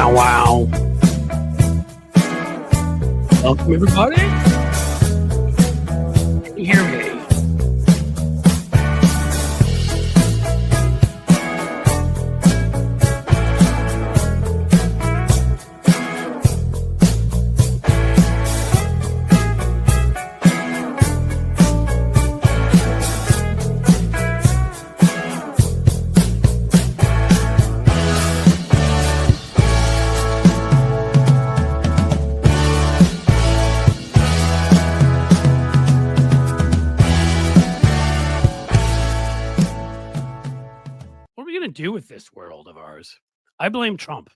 Wow, wow. Welcome, everybody. Can you hear me? Do with this world of ours? I blame Trump.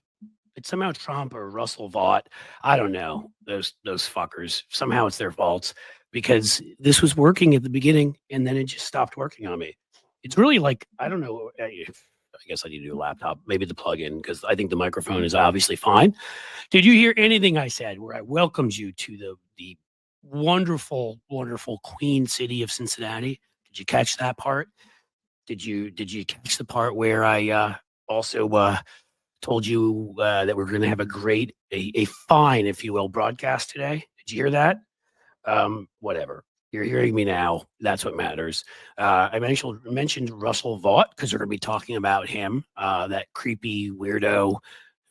It's somehow Trump or Russell Vought. I don't know. Those fuckers. Somehow it's their faults because this was working at the beginning and then it just stopped working on me. It's really like, I don't know. I guess I need to do a laptop, maybe the plug-in, because I think the microphone is obviously fine. Did you hear anything I said where I welcomed you to the wonderful, wonderful Queen City of Cincinnati? Did you catch that part? Did you catch the part where I also told you that we're going to have a fine, if you will, broadcast today? Did you hear that? Whatever. You're hearing me now. That's what matters. I mentioned Russell Vought because we're going to be talking about him, that creepy weirdo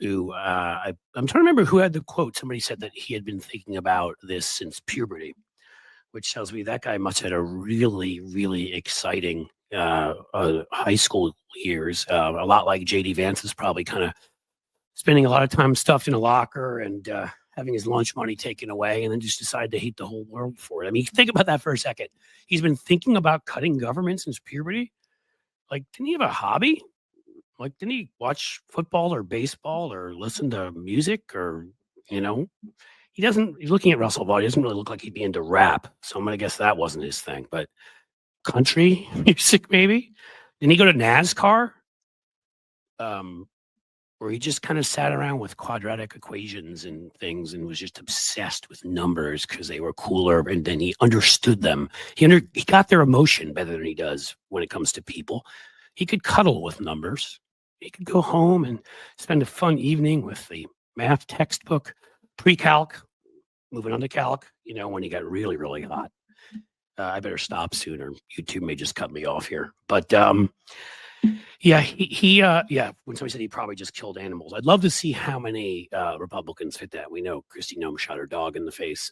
who I'm trying to remember who had the quote. Somebody said that he had been thinking about this since puberty, which tells me that guy must have had a really, really exciting high school years. A lot like JD Vance is probably kind of spending a lot of time stuffed in a locker and having his lunch money taken away and then just decided to hate the whole world for it. I mean, think about that for a second. He's been thinking about cutting government since puberty. Like, didn't he have a hobby? Like, didn't he watch football or baseball or listen to music or, he's looking at Russell Vought. He doesn't really look like he'd be into rap. So I'm going to guess that wasn't his thing, but country music, maybe. Didn't he go to NASCAR? Where he just kind of sat around with quadratic equations and things and was just obsessed with numbers because they were cooler, and then he understood them. He got their emotion better than he does when it comes to people. He could cuddle with numbers. He could go home and spend a fun evening with the math textbook, pre-calc, moving on to calc, when he got really, really hot. I better stop soon or YouTube may just cut me off here. But when somebody said he probably just killed animals, I'd love to see how many Republicans fit that. We know Kristi Noem shot her dog in the face.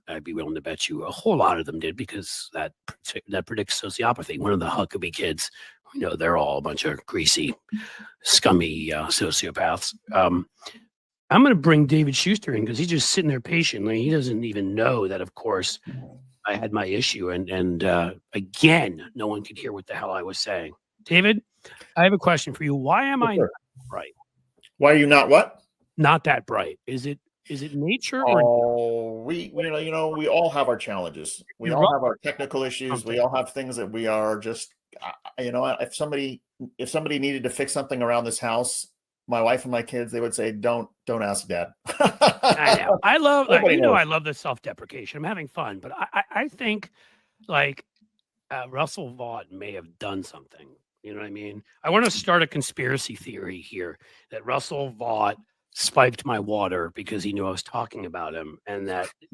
I'd be willing to bet you a whole lot of them did because that predicts sociopathy. One of the Huckabee kids, they're all a bunch of greasy, scummy sociopaths. I'm going to bring David Schuster in because he's just sitting there patiently. He doesn't even know that, of course, I had my issue, and again, no one could hear what the hell I was saying. David, I have a question for you. Why am I not bright? Why are you not what? Not that bright. Is it nature? We all have our challenges. We all have our technical issues. We all have things that we are just, if somebody needed to fix something around this house, my wife and my kids, they would say, don't ask Dad. I know. I love, I love the self-deprecation. I'm having fun, but I think Russell Vought may have done something. You know what I mean? I want to start a conspiracy theory here that Russell Vought spiked my water because he knew I was talking about him, and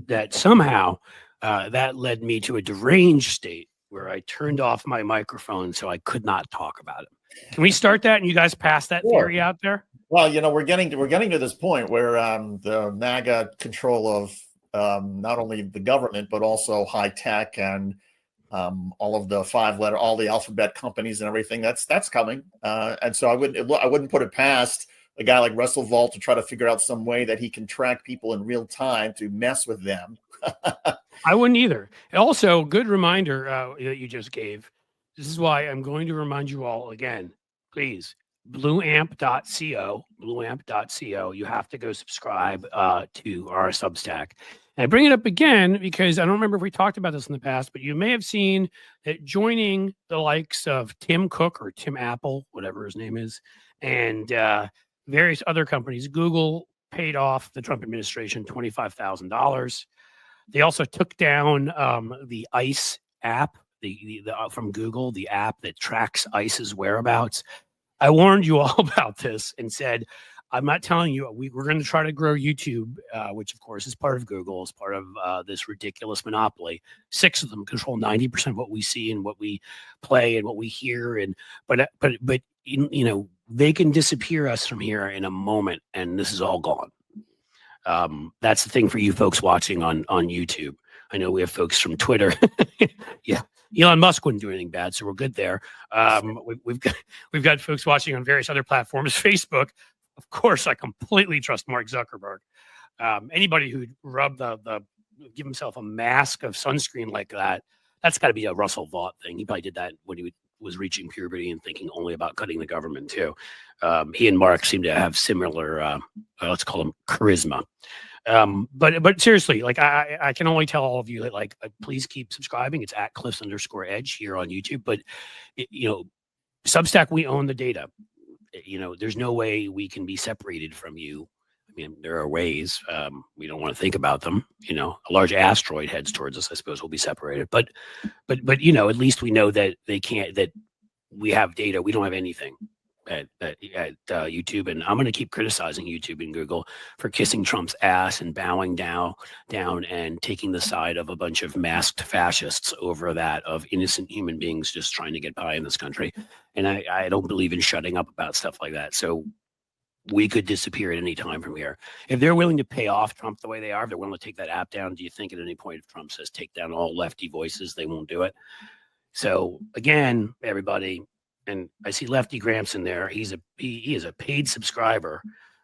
that somehow that led me to a deranged state where I turned off my microphone so I could not talk about him. Can we start that and you guys pass that theory out there? Well, we're getting to this point where the MAGA control of not only the government but also high tech and all of the all the alphabet companies and everything that's coming. And so I wouldn't put it past a guy like Russell Vought to try to figure out some way that he can track people in real time to mess with them. I wouldn't either. Also, good reminder that you just gave. This is why I'm going to remind you all again, please, blueamp.co. You have to go subscribe to our Substack. And I bring it up again because I don't remember if we talked about this in the past, but you may have seen that joining the likes of Tim Cook or Tim Apple, whatever his name is, and various other companies, Google paid off the Trump administration $25,000. They also took down the ICE app, the from Google, the app that tracks ICE's whereabouts. I warned you all about this and said, I'm not telling you. We're going to try to grow YouTube, which of course is part of Google, is part of this ridiculous monopoly. 6 of them control 90% of what we see and what we play and what we hear. And but you know, they can disappear us from here in a moment, and this is all gone. That's the thing for you folks watching on YouTube. I know we have folks from Twitter. Yeah, Elon Musk wouldn't do anything bad, so we're good there. We've got folks watching on various other platforms. Facebook, of course, I completely trust Mark Zuckerberg. Anybody who'd rub give himself a mask of sunscreen like that, that's got to be a Russell Vought thing. He probably did that when he was reaching puberty and thinking only about cutting the government too. He and Mark seem to have similar, let's call them charisma. But seriously, like I can only tell all of you that like please keep subscribing. It's at Cliffs_Edge here on YouTube. But you know, Substack, we own the data. You know, there's no way we can be separated from you. I mean, there are ways. We don't want to think about them. You know, a large asteroid heads towards us. I suppose we'll be separated. But you know, at least we know that they can't. That we have data. We don't have anything at YouTube, and I'm going to keep criticizing YouTube and Google for kissing Trump's ass and bowing down and taking the side of a bunch of masked fascists over that of innocent human beings just trying to get by in this country. And I don't believe in shutting up about stuff like that. So we could disappear at any time from here. If they're willing to pay off Trump the way they are, if they're willing to take that app down, do you think at any point if Trump says take down all lefty voices, they won't do it? So again, everybody, and I see Lefty Gramps in there. He is a paid subscriber,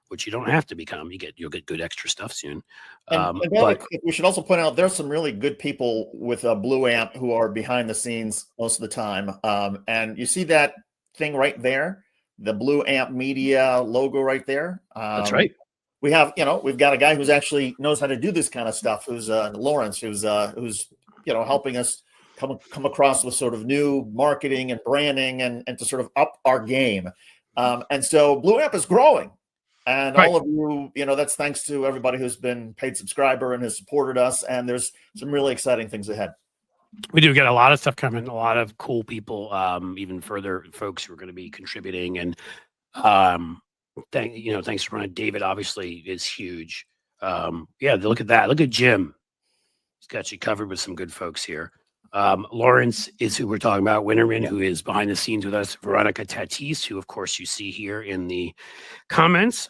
which you don't have to become. You'll get good extra stuff soon. But we should also point out there's some really good people with Blue Amp who are behind the scenes most of the time. And you see that thing right there, the Blue Amp Media logo right there. That's right. We have, we've got a guy who's actually knows how to do this kind of stuff. Who's Lawrence, who's helping us come across with sort of new marketing and branding and to sort of up our game. And so Blue Amp is growing. And right. All of you, that's thanks to everybody who's been paid subscriber and has supported us. And there's some really exciting things ahead. We do get a lot of stuff coming, a lot of cool people, even further folks who are going to be contributing. And thanks for running. David obviously is huge. Look at that. Look at Jim. He's got you covered with some good folks here. Lawrence is who we're talking about. Winterman, who is behind the scenes with us. Veronica Tatis, who of course you see here in the comments.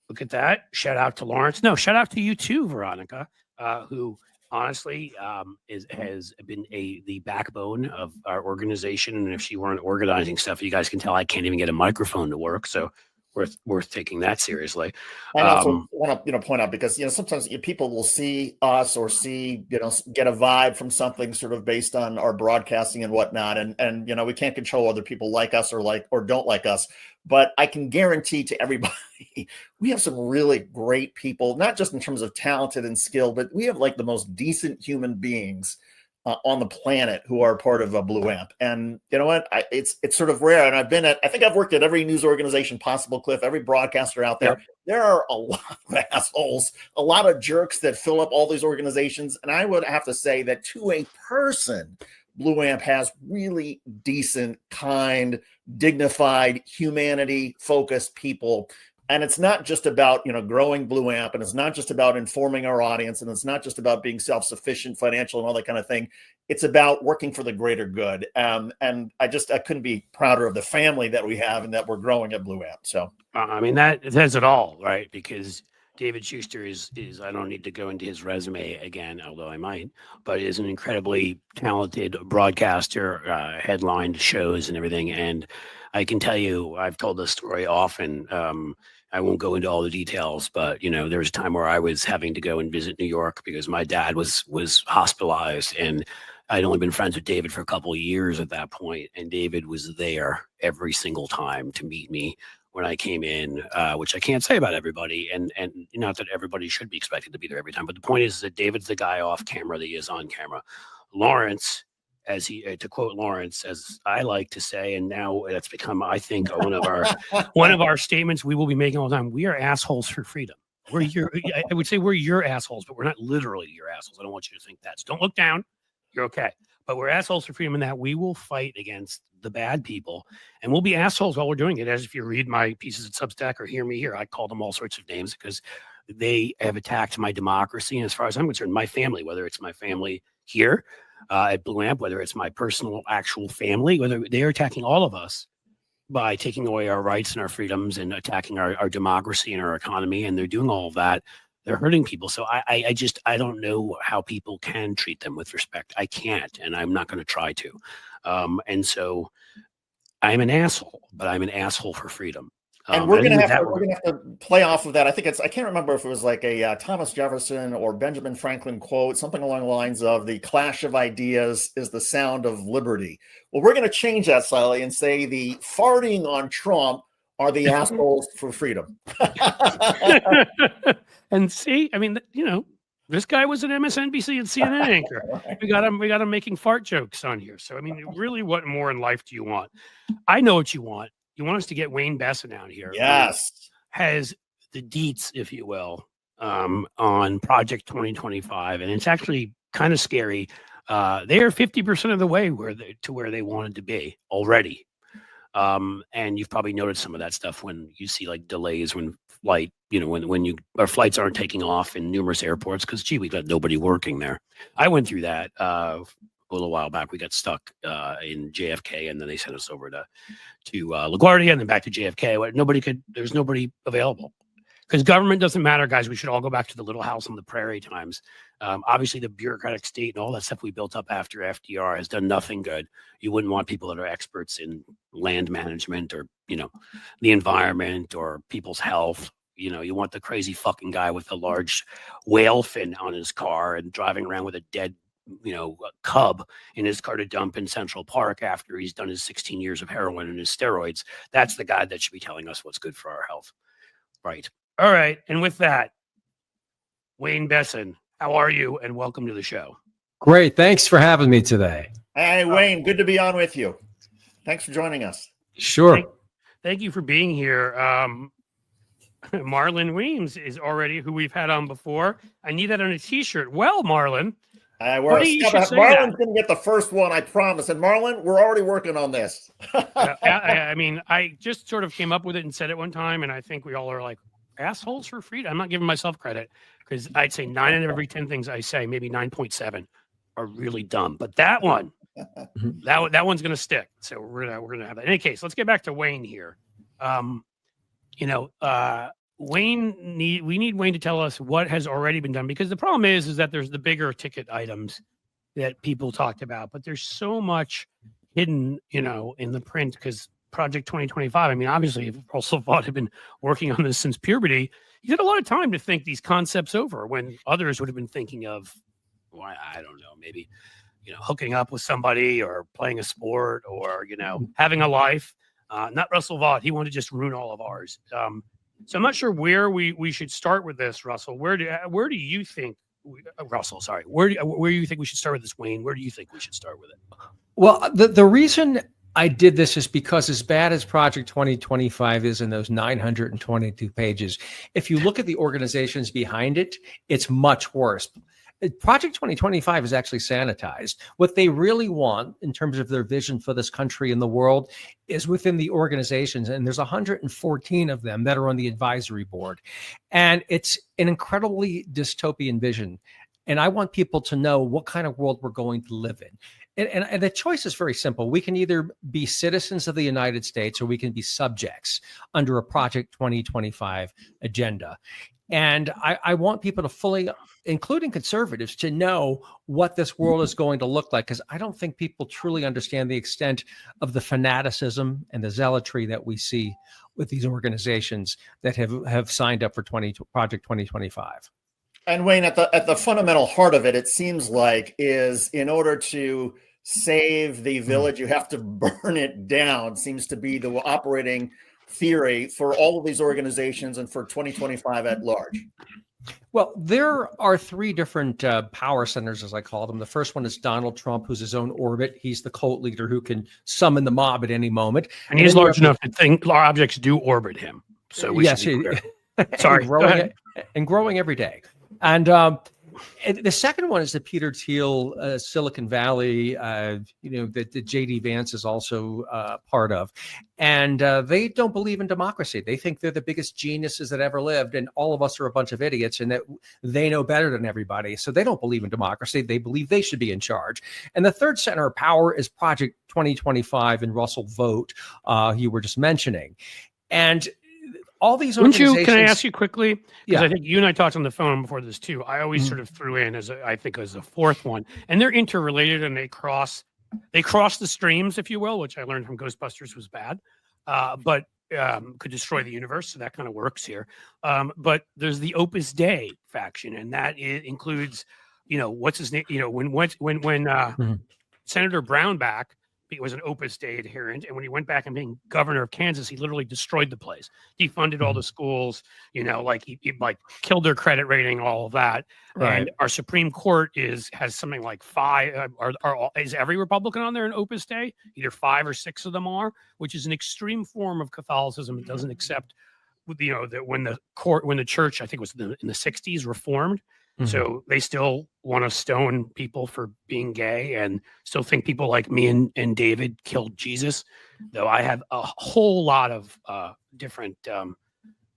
Look at that. Shout out to Lawrence. No, shout out to you too, Veronica, who honestly has been the backbone of our organization. And if she weren't organizing stuff, you guys can tell I can't even get a microphone to work. So worth taking that seriously. I also want to point out, because sometimes people will see us or get a vibe from something sort of based on our broadcasting and whatnot, and we can't control whether people like us or don't like us. But I can guarantee to everybody, we have some really great people, not just in terms of talented and skilled, but we have like the most decent human beings on the planet who are part of a Blue Amp. And you know what? It's sort of rare. And I think I've worked at every news organization possible, Cliff, every broadcaster out there. Yep. There are a lot of assholes, a lot of jerks that fill up all these organizations. And I would have to say that to a person, Blue Amp has really decent, kind, dignified, humanity-focused people. And it's not just about, growing Blue Amp, and it's not just about informing our audience, and it's not just about being self-sufficient, financial, and all that kind of thing. It's about working for the greater good. And I couldn't be prouder of the family that we have and that we're growing at Blue Amp. So, I mean, that says it all, right? Because David Schuster is I don't need to go into his resume again, although I might, but is an incredibly talented broadcaster, headlined shows and everything. And I can tell you, I've told this story often. I won't go into all the details, but there was a time where I was having to go and visit New York because my dad was hospitalized, and I'd only been friends with David for a couple of years at that point, and David was there every single time to meet me when I came in, which I can't say about everybody, and not that everybody should be expected to be there every time, but the point is that David's the guy off camera that he is on camera. Lawrence, to quote Lawrence, as I like to say, and now that's become, I think, one of our statements we will be making all the time. We are assholes for freedom. I would say we're your assholes, but we're not literally your assholes. I don't want you to think that. So don't look down. You're okay. but we're assholes for freedom in that we will fight against the bad people, and we'll be assholes while we're doing it. As if you read my pieces at Substack or hear me here, I call them all sorts of names because they have attacked my democracy. And as far as I'm concerned, my family, whether it's my family here at Blue Amp, whether it's my personal actual family, whether they're attacking all of us by taking away our rights and our freedoms and attacking our democracy and our economy, and they're doing all of that. They're hurting people. So I don't know how people can treat them with respect. I can't, and I'm not going to try to. And so I'm an asshole, but I'm an asshole for freedom. And we're gonna have to play off of that. I can't remember if it was like a Thomas Jefferson or Benjamin Franklin quote, something along the lines of "the clash of ideas is the sound of liberty." Well, we're going to change that slightly and say the farting on Trump are the assholes for freedom. And see, I mean, this guy was an MSNBC and CNN anchor. We got him making fart jokes on here. So I mean, really, what more in life do you want? I know what you want. You want us to get Wayne Besson down here. Yes. Has the deets, if you will, on Project 2025. And it's actually kind of scary. They are 50% of the way to where they wanted to be already. And you've probably noticed some of that stuff when you see like delays when our flights aren't taking off in numerous airports because, we got nobody working there. I went through that a little while back. We got stuck in JFK, and then they sent us over to LaGuardia and then back to JFK. There's nobody available because government doesn't matter, guys. We should all go back to the Little House on the Prairie times. Obviously, the bureaucratic state and all that stuff we built up after FDR has done nothing good. You wouldn't want people that are experts in land management or, the environment or people's health. You want the crazy fucking guy with the large whale fin on his car and driving around with a dead a cub in his car to dump in Central Park after he's done his 16 years of heroin and his steroids. That's the guy that should be telling us what's good for our health. Right. All right. And with that, Wayne Besson, how are you? And welcome to the show. Great. Thanks for having me today. Hey, Wayne, good to be on with you. Thanks for joining us. Sure. Thank you for being here. Marlon Weems is already who we've had on before. I need that on a t-shirt. Well, Marlon, Marlon's going to get the first one, I promise. And Marlon, we're already working on this. I mean, I just sort of came up with it and said it one time, and I think we all are like assholes for freedom. I'm not giving myself credit because I'd say 9 out of every 10 things I say, maybe 9.7, are really dumb. But that one, that one's going to stick. So we're gonna have that. In any case, let's get back to Wayne here. We need Wayne to tell us what has already been done, because the problem is that there's the bigger ticket items that people talked about, but there's so much hidden, in the print, because Project 2025, I mean, obviously Russell Vought had been working on this since puberty. He had a lot of time to think these concepts over when others would have been thinking of, I don't know, maybe, hooking up with somebody or playing a sport or, having a life. Not Russell Vought. He wanted to just ruin all of ours. So I'm not sure where we should start with this, Russell. Where do you think, Russell? Sorry, where do you think we should start with this, Wayne? Where do you think we should start with it? Well, the reason I did this is because, as bad as Project 2025 is in those 922 pages, if you look at the organizations behind it, it's much worse. Project 2025 is actually sanitized. What they really want in terms of their vision for this country and the world is within the organizations. And there's 114 of them that are on the advisory board. And it's an incredibly dystopian vision. And I want people to know what kind of world we're going to live in. And the choice is very simple. We can either be citizens of the United States or we can be subjects under a Project 2025 agenda. And I want people to fully, including conservatives, to know what this world is going to look like, because I don't think people truly understand the extent of the fanaticism and the zealotry that we see with these organizations that have signed up for Project 2025. And Wayne, at the fundamental heart of it, it seems like, is in order to save the village, you have to burn it down. Seems to be the operating theory for all of these organizations and for 2025 at large. Well, there are 3 different power centers, as I call them. The first one is Donald Trump, who's his own orbit. He's the cult leader who can summon the mob at any moment. And he's large enough to think objects do orbit him. So we yes, sorry, and growing every day. And And the second one is the Peter Thiel, Silicon Valley, that J.D. Vance is also part of. And they don't believe in democracy. They think they're the biggest geniuses that ever lived, and all of us are a bunch of idiots, and that they know better than everybody. So they don't believe in democracy. They believe they should be in charge. And the third center of power is Project 2025 and Russell Vogt, you were just mentioning. And all these organizations. Can I ask you quickly? Because Yeah. I think you and I talked on the phone before this too. I always sort of threw in as a fourth one, and they're interrelated and they cross the streams, if you will, which I learned from Ghostbusters was bad, but could destroy the universe. So that kind of works here. But there's the Opus Dei faction, and that includes, what's his name? When Senator Brownback was an Opus Dei adherent, and when he went back and being governor of Kansas, he literally destroyed the place, defunded all the schools, he killed their credit rating, all of that. Right. And our Supreme Court has something like five. Is every Republican on there an Opus Dei? Either 5 or 6 of them are, which is an extreme form of Catholicism. It doesn't accept, that when the church, I think it was in the 60s, reformed. So they still want to stone people for being gay and still think people like me and David killed Jesus, though I have a whole lot of different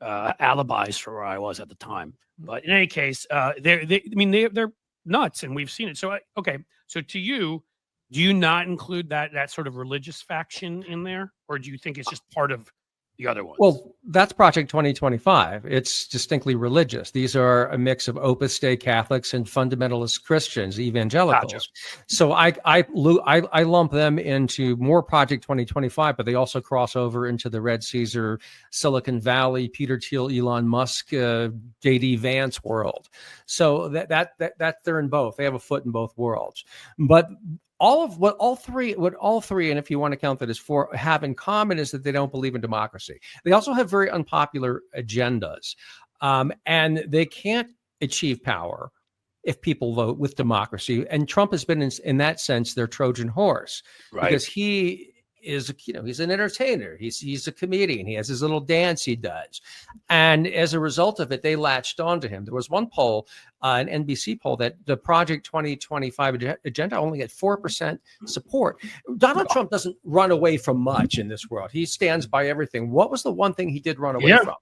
alibis for where I was at the time. But in any case, they're nuts, and we've seen it. So, so to you, do you not include that sort of religious faction in there, or do you think it's just part of the other ones? Well, that's Project 2025. It's distinctly religious. These are a mix of Opus Dei Catholics and fundamentalist Christians, evangelicals. Gotcha. So I lump them into more Project 2025, but they also cross over into the Red Caesar, Silicon Valley, Peter Thiel, Elon Musk, J.D. Vance world. So that they're in both. They have a foot in both worlds. But what all three, and if you want to count that as 4, have in common is that they don't believe in democracy. They also have very unpopular agendas, and they can't achieve power if people vote with democracy. And Trump has been, in that sense, their Trojan horse, Right. because he is, he's an entertainer. He's a comedian. He has his little dance he does. And as a result of it, they latched onto him. There was one poll, an NBC poll, that the Project 2025 agenda only had 4% support. Donald Trump doesn't run away from much in this world. He stands by everything. What was the one thing he did run away from?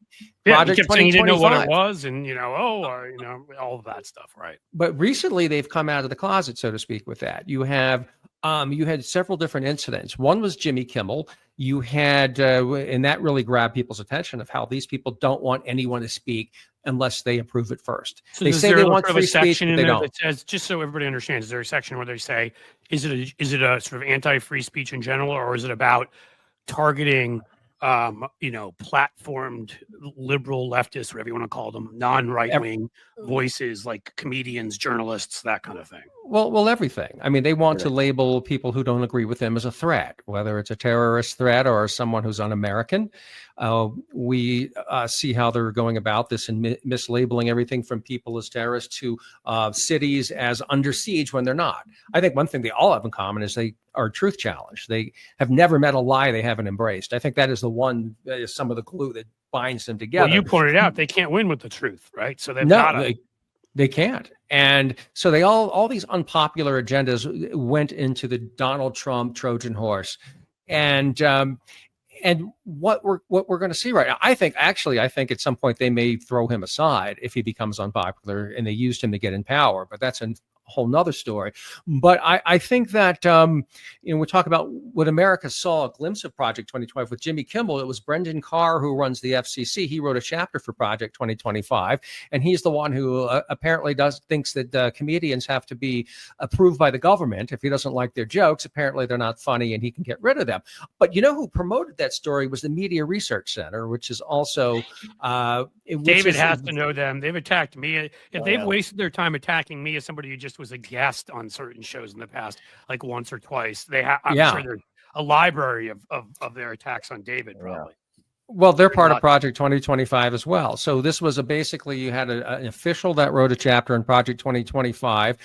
Project he kept saying he didn't know what it was, and all of that stuff, right? But recently they've come out of the closet, so to speak, with that. You had several different incidents. One was Jimmy Kimmel. You had, and that really grabbed people's attention of how these people don't want anyone to speak unless they approve it first. So they say they want free speech, in but they there don't. that says, just so everybody understands, is there a section where they say, is it a sort of anti-free speech in general, or is it about targeting, platformed liberal leftists, whatever you want to call them, non-right-wing voices like comedians, journalists, that kind of thing? Well, everything. I mean, they want to label people who don't agree with them as a threat, whether it's a terrorist threat or someone who's un-American. We see how they're going about this and mislabeling everything from people as terrorists to cities as under siege when they're not. I think one thing they all have in common is they are truth challenged. They have never met a lie they haven't embraced. I think that is the one, some of the glue that binds them together. Well, you pointed out they can't win with the truth, right? So they've They can't. And so they all these unpopular agendas went into the Donald Trump Trojan horse. And what we're going to see right now, I think at some point they may throw him aside if he becomes unpopular, and they used him to get in power, but that's a whole nother story. But I think that, we talk about what America saw a glimpse of Project 2025 with Jimmy Kimmel. It was Brendan Carr, who runs the FCC. He wrote a chapter for Project 2025, and he's the one who apparently thinks that comedians have to be approved by the government. If he doesn't like their jokes, apparently they're not funny and he can get rid of them. But who promoted that story was the Media Research Center, which is also David has to know them. They've attacked me. If they've wasted their time attacking me as somebody who just was a guest on certain shows in the past, like once or twice, I'm sure there's a library of their attacks on David, probably. Well, they're part of Project 2025 as well. So this was basically you had an official that wrote a chapter in Project 2025.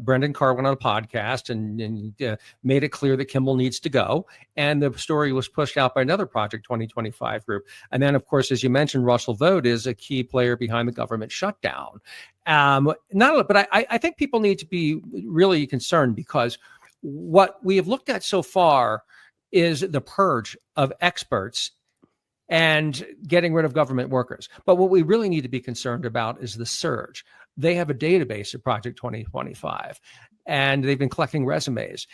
Brendan Carr went on a podcast and made it clear that Kimmel needs to go. And the story was pushed out by another Project 2025 group. And then, of course, as you mentioned, Russell Vogt is a key player behind the government shutdown. But I think people need to be really concerned, because what we have looked at so far is the purge of experts and getting rid of government workers. But what we really need to be concerned about is the surge. They have a database at Project 2025, and they've been collecting resumes.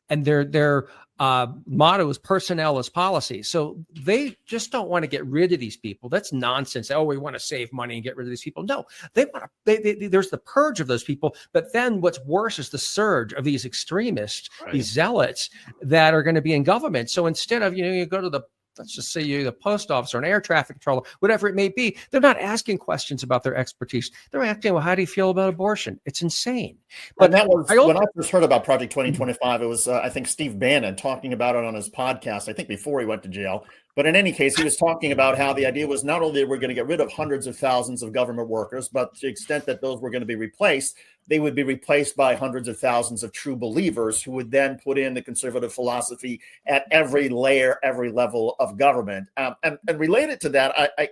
And their motto is personnel is policy. So they just don't want to get rid of these people. That's nonsense. Oh, we want to save money and get rid of these people. No, they want to. There's the purge of those people. But then what's worse is the surge of these extremists, these zealots that are going to be in government. So instead of, you go to let's just say you're the post office or an air traffic controller, whatever it may be, they're not asking questions about their expertise. They're asking, well, how do you feel about abortion? It's insane. But that was when I first heard about Project 2025, it was, I think, Steve Bannon talking about it on his podcast, I think before he went to jail. But in any case, he was talking about how the idea was not only we're going to get rid of hundreds of thousands of government workers, but to the extent that those were going to be replaced, they would be replaced by hundreds of thousands of true believers who would then put in the conservative philosophy at every layer, every level of government. And related to that, I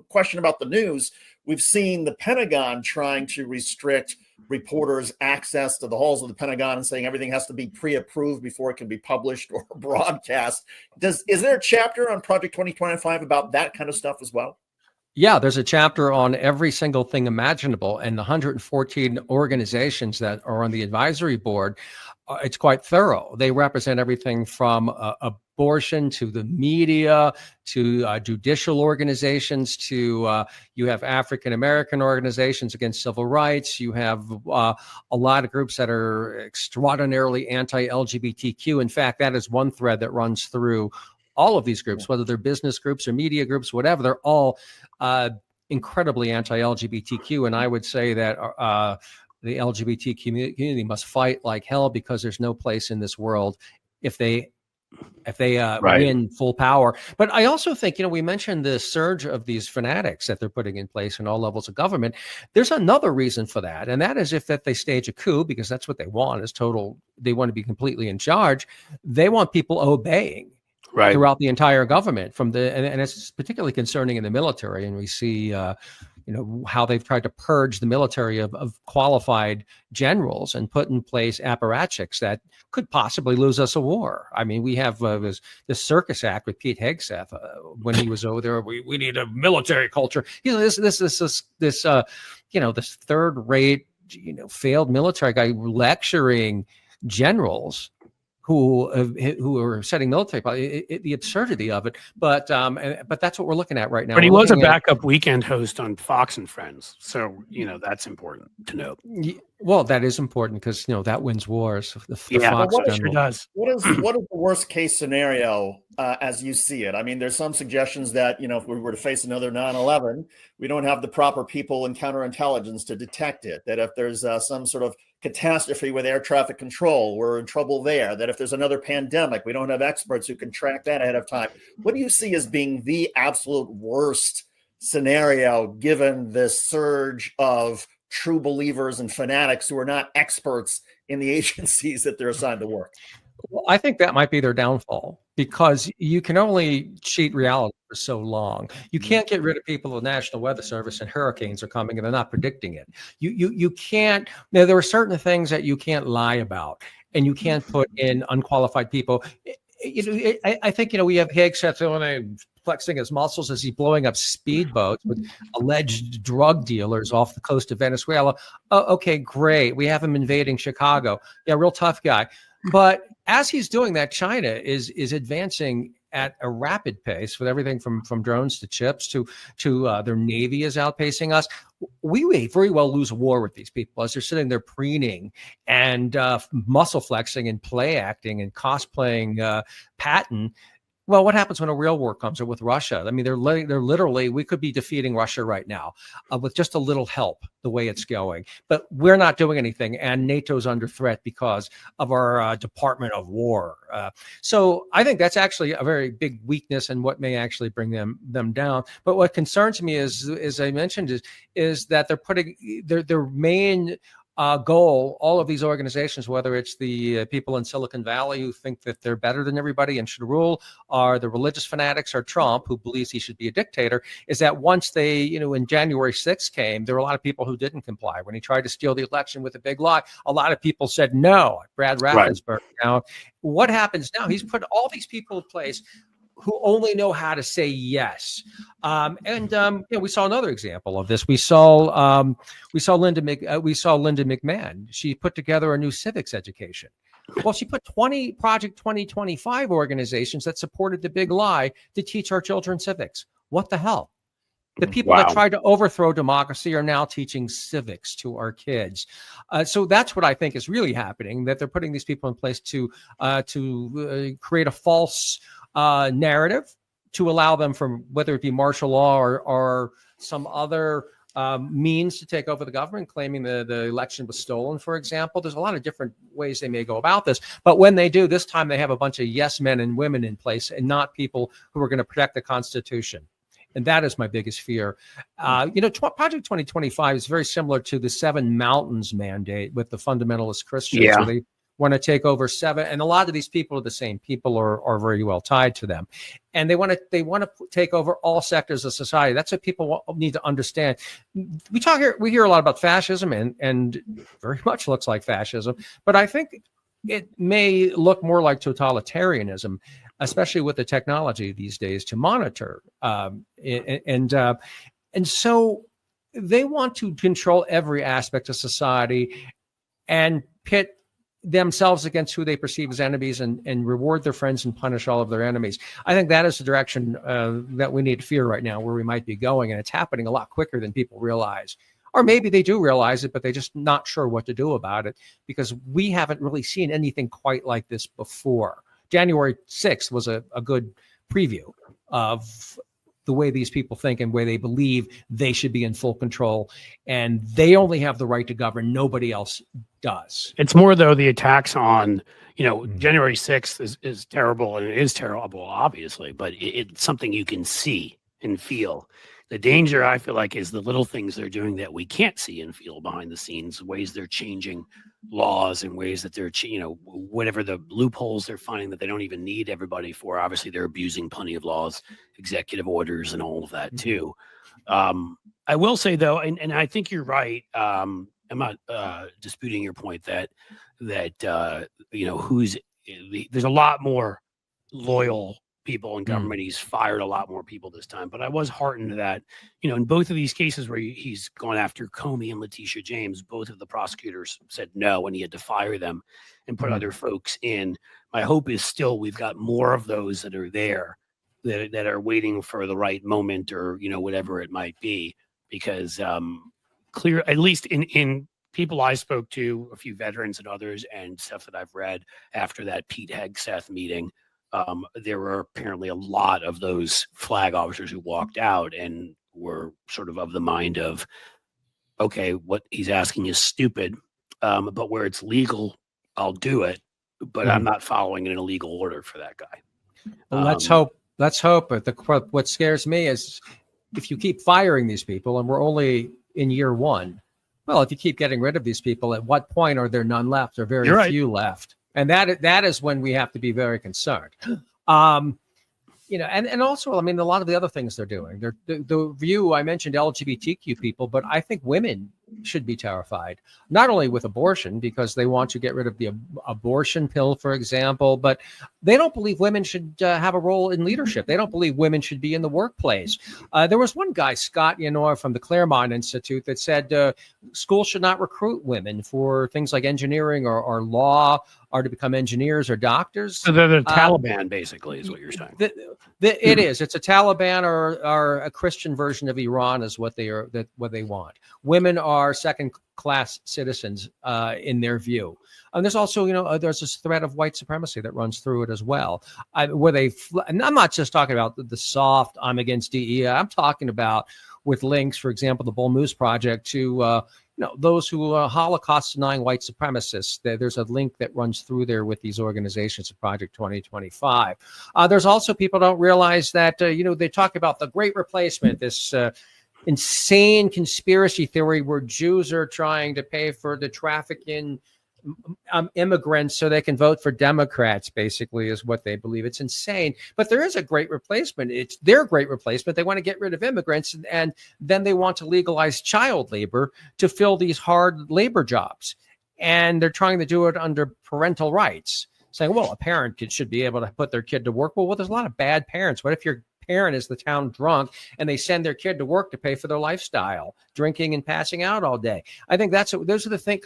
question about the news. We've seen the Pentagon trying to restrict reporters' access to the halls of the Pentagon and saying everything has to be pre-approved before it can be published or broadcast. Is there a chapter on Project 2025 about that kind of stuff as well? Yeah, there's a chapter on every single thing imaginable, and the 114 organizations that are on the advisory board, it's quite thorough. They represent everything from abortion to the media to judicial organizations to you have African-American organizations against civil rights. You have a lot of groups that are extraordinarily anti-LGBTQ. In fact, that is one thread that runs through all of these groups, whether they're business groups or media groups, whatever. They're all incredibly anti-LGBTQ. And I would say that the LGBT community must fight like hell, because there's no place in this world if they win full power. But I also think, we mentioned the surge of these fanatics that they're putting in place in all levels of government. There's another reason for that, and that is if they stage a coup, because that's what they want, is they want to be completely in charge. They want people obeying throughout the entire government, and it's particularly concerning in the military. And we see how they've tried to purge the military of qualified generals and put in place apparatchiks that could possibly lose us a war. I mean, we have this circus act with Pete Hegseth when he was over there. We need a military culture. This third-rate, failed military guy lecturing generals who are setting military policy, the absurdity of it. But that's what we're looking at right now. But he was a backup weekend host on Fox and Friends, so that's important to know. Well, that is important because that wins wars. The Fox sure does. What is the worst case scenario as you see it? I mean, there's some suggestions that if we were to face another 9/11, we don't have the proper people in counterintelligence to detect it. That if there's some sort of catastrophe with air traffic control, we're in trouble there. That if there's another pandemic, we don't have experts who can track that ahead of time. What do you see as being the absolute worst scenario given this surge of true believers and fanatics who are not experts in the agencies that they're assigned to work? Well, I think that might be their downfall, because you can only cheat reality for so long. You can't get rid of people of the National Weather Service and hurricanes are coming and they're not predicting it. You can't. Now, there are certain things that you can't lie about, and you can't put in unqualified people. I think we have Hegseth flexing his muscles as he's blowing up speedboats with alleged drug dealers off the coast of Venezuela. Oh, okay, great. We have him invading Chicago. Yeah, real tough guy. But as he's doing that, China is advancing at a rapid pace with everything from drones to chips to their Navy is outpacing us. We may very well lose a war with these people as they're sitting there preening and muscle flexing and play acting and cosplaying Patton. Well, what happens when a real war comes, or with Russia? I mean, they're literally, we could be defeating Russia right now with just a little help, the way it's going. But we're not doing anything, and NATO's under threat because of our Department of War. So I think that's actually a very big weakness and what may actually bring them down. But what concerns me is, as I mentioned, is that they're putting their main goal, all of these organizations, whether it's the people in Silicon Valley who think that they're better than everybody and should rule, or the religious fanatics, or Trump, who believes he should be a dictator, is that once they, when January 6th came, there were a lot of people who didn't comply. When he tried to steal the election with a big lie, a lot of people said no. Brad Raffensperger. Right. Now, what happens now? He's put all these people in place who only know how to say yes. We saw another example of this. We saw Linda McMahon. She put together a new civics education. Well, she put 20 Project 2025 organizations that supported the big lie to teach our children civics. What the hell? The people that tried to overthrow democracy are now teaching civics to our kids. So that's what I think is really happening, that they're putting these people in place to create a false narrative to allow them, from whether it be martial law or some other means, to take over the government, claiming the election was stolen, for example. There's a lot of different ways they may go about this. But when they do, this time they have a bunch of yes men and women in place, and not people who are going to protect the Constitution. And that is my biggest fear. Project 2025 is very similar to the Seven Mountains mandate with the fundamentalist Christians. Yeah. Where they want to take over seven, and a lot of these people are the same people, or are very well tied to them, and they want to take over all sectors of society. That's what people need to understand. We hear a lot about fascism, and very much looks like fascism, but I think it may look more like totalitarianism, especially with the technology these days to monitor. And so they want to control every aspect of society and pit themselves against who they perceive as enemies, and reward their friends and punish all of their enemies. I think that is the direction that we need to fear right now, where we might be going. And it's happening a lot quicker than people realize. Or maybe they do realize it, but they're just not sure what to do about it, because we haven't really seen anything quite like this before. January 6th was a good preview of the way these people think and where they believe they should be in full control, and they only have the right to govern. Nobody else does. It's more, though, the attacks on, January 6th is terrible, and it is terrible, obviously, but it's something you can see and feel. The danger, I feel like, is the little things they're doing that we can't see and feel behind the scenes, ways they're changing laws, and ways that they're, whatever the loopholes they're finding that they don't even need everybody for. Obviously, they're abusing plenty of laws, executive orders, and all of that too. I will say, though, and I think you're right. I'm not disputing your point that there's a lot more loyal people in government. He's fired a lot more people this time, but I was heartened that, in both of these cases where he's gone after Comey and Letitia James, both of the prosecutors said no, and he had to fire them and put other folks in. My hope is still we've got more of those that are there that are waiting for the right moment, or, whatever it might be, because clear, at least in people I spoke to, a few veterans and others, and stuff that I've read after that Pete Hegseth meeting, there were apparently a lot of those flag officers who walked out and were sort of the mind of, okay, what he's asking is stupid, but where it's legal, I'll do it, but I'm not following an illegal order for that guy. Well, let's hope. But what scares me is if you keep firing these people, and we're only in year one. Well, if you keep getting rid of these people, at what point are there none left, or very few left? And that is when we have to be very concerned. And also, a lot of the other things they're doing. The view, I mentioned LGBTQ people, but I think women should be terrified, not only with abortion, because they want to get rid of the abortion pill, for example, but they don't believe women should have a role in leadership. They don't believe women should be in the workplace. There was one guy, Scott Yanoir from the Claremont Institute, that said schools should not recruit women for things like engineering or law, or to become engineers or doctors. So they're the Taliban, basically, is what you're saying. It is. It's a Taliban or a Christian version of Iran is what they are. What they want. Women are second-class citizens in their view. And there's also, there's this threat of white supremacy that runs through it as well. And I'm not just talking about the soft, I'm against DEI. I'm talking about with links, for example, the Bull Moose Project to those who are Holocaust-denying white supremacists. There's a link that runs through there with these organizations of Project 2025. There's also people don't realize that, they talk about the Great Replacement, this insane conspiracy theory where Jews are trying to pay for the traffic in immigrants so they can vote for Democrats, basically, is what they believe. It's insane. But there is a great replacement. It's their great replacement. They want to get rid of immigrants, and then they want to legalize child labor to fill these hard labor jobs. And they're trying to do it under parental rights, saying, well, a parent should be able to put their kid to work. Well, there's a lot of bad parents. What if your parent is the town drunk and they send their kid to work to pay for their lifestyle, drinking and passing out all day? I think those are the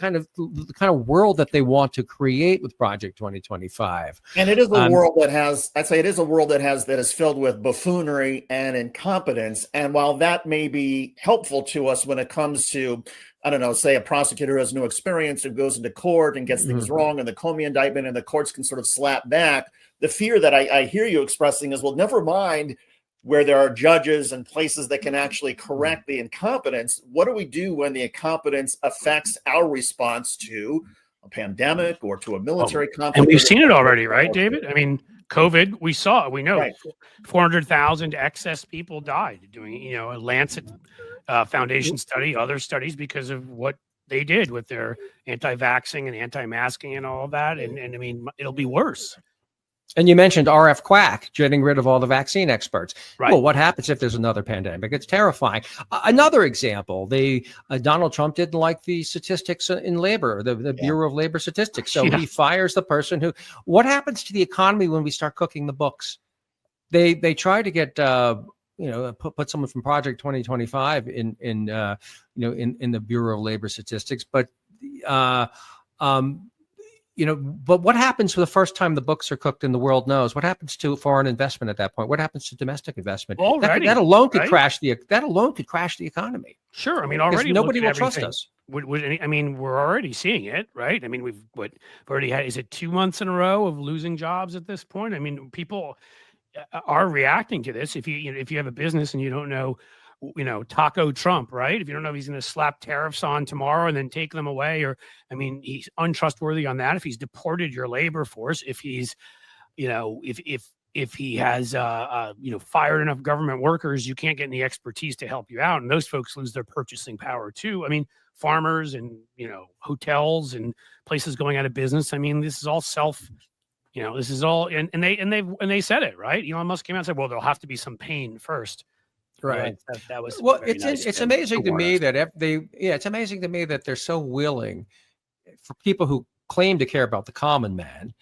kind of world that they want to create with Project 2025. And it is a world that is filled with buffoonery and incompetence. And while that may be helpful to us when it comes to, I don't know, say a prosecutor who has no experience who goes into court and gets things wrong and the Comey indictment and the courts can sort of slap back, the fear that I hear you expressing is, well, never mind where there are judges and places that can actually correct the incompetence. What do we do when the incompetence affects our response to a pandemic or to a military conflict? And we've seen it already, right, David? I mean, COVID, we know Right. 400,000 excess people died doing, a Lancet Foundation study, other studies, because of what they did with their anti-vaxxing and anti-masking and all of that. And I mean, it'll be worse. And you mentioned RF Quack getting rid of all the vaccine experts. Right. Well, what happens if there's another pandemic? It's terrifying. Another example, Donald Trump didn't like the statistics in labor, the Bureau of Labor Statistics. So he fires the person who. What happens to the economy when we start cooking the books? They try to get put someone from Project 2025 in the Bureau of Labor Statistics, but. But what happens for the first time the books are cooked and the world knows? What happens to foreign investment at that point? What happens to domestic investment? Already, that alone could right? crash the economy. Sure. I mean, already nobody will everything. trust us. I mean, we're already seeing it, right? I mean, we've already had, is it 2 months in a row of losing jobs at this point? I mean, people are reacting to this. If you have a business and you don't know, Taco Trump, right? If you don't know if he's going to slap tariffs on tomorrow and then take them away, or, I mean, he's untrustworthy on that. If he's deported your labor force, if he's, if he has, fired enough government workers, you can't get any expertise to help you out. And those folks lose their purchasing power too. I mean, farmers and, hotels and places going out of business. I mean, this is all this is all, and they said it, right? Elon Musk came out and said, well, there'll have to be some pain first. Right. That was Well, very nice it's to amazing to warn me us. that it's amazing to me that they're so willing for people who claim to care about the common man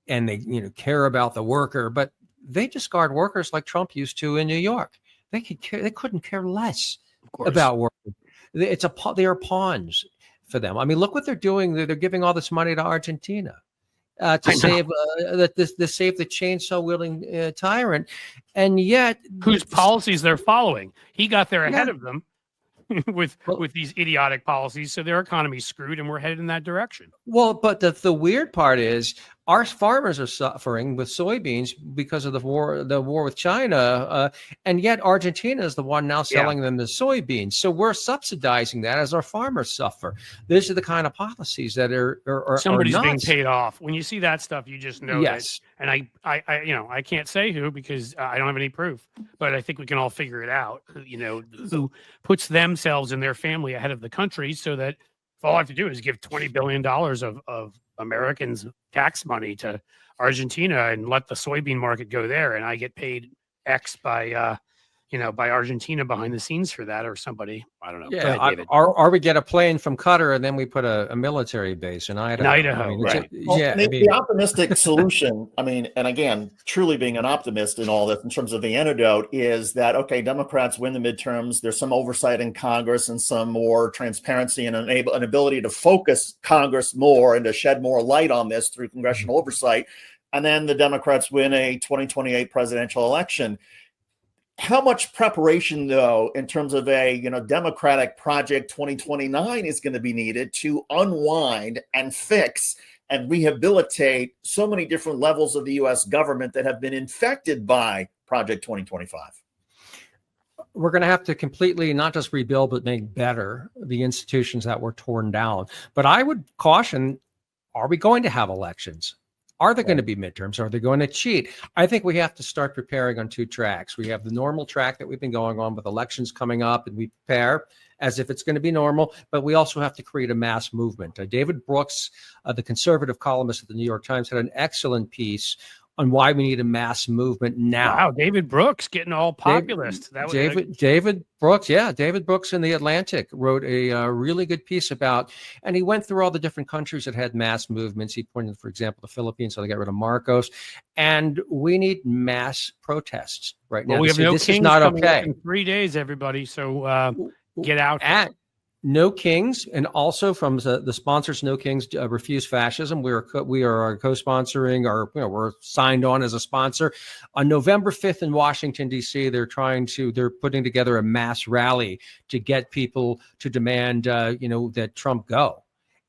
and they care about the worker, but they discard workers like Trump used to in New York. They couldn't care less about workers. They are pawns for them. I mean, look what they're doing. They're giving all this money to Argentina. To save the chainsaw wielding tyrant, and yet whose policies they're following. He got there ahead of them with these idiotic policies, so their economy's screwed, and we're headed in that direction. Well, but the weird part is our farmers are suffering with soybeans because of the war with China, and yet Argentina is the one now selling them the soybeans. So we're subsidizing that as our farmers suffer. These are the kind of policies that are somebody's being paid off. When you see that stuff, you just know yes. that. And I can't say who because I don't have any proof, but I think we can all figure it out. Who puts themselves and their family ahead of the country so that all I have to do is give $20 billion of Americans' tax money to Argentina and let the soybean market go there, and I get paid X by Argentina behind the scenes for that, or somebody. I don't know. Yeah, or we get a plane from Qatar and then we put a military base in Idaho. I mean, right. The optimistic solution, I mean, and again, truly being an optimist in all this in terms of the antidote is that, okay, Democrats win the midterms. There's some oversight in Congress and some more transparency and an ability to focus Congress more and to shed more light on this through congressional oversight. And then the Democrats win a 2028 presidential election. How much preparation, though, in terms of a Democratic Project 2029 is going to be needed to unwind and fix and rehabilitate so many different levels of the U.S. government that have been infected by Project 2025? We're going to have to completely not just rebuild, but make better the institutions that were torn down. But I would caution, are we going to have elections? Are there going to be midterms? Are they going to cheat? I think we have to start preparing on two tracks. We have the normal track that we've been going on with elections coming up, and we prepare as if it's going to be normal, but we also have to create a mass movement. David Brooks, the conservative columnist at the New York Times, had an excellent piece on why we need a mass movement now. Wow, David Brooks getting all populist. David Brooks, David Brooks in The Atlantic wrote a really good piece about, and he went through all the different countries that had mass movements. He pointed, for example, the Philippines, so they got rid of Marcos, and we need mass protests right now. Well, we have no this Kings is not coming okay. up in 3 days, everybody. So get out. At No Kings, and also from the sponsors, No Kings Refuse Fascism. We are co-sponsoring, or we're signed on as a sponsor. On November 5th in Washington, D.C., they're putting together a mass rally to get people to demand, that Trump go.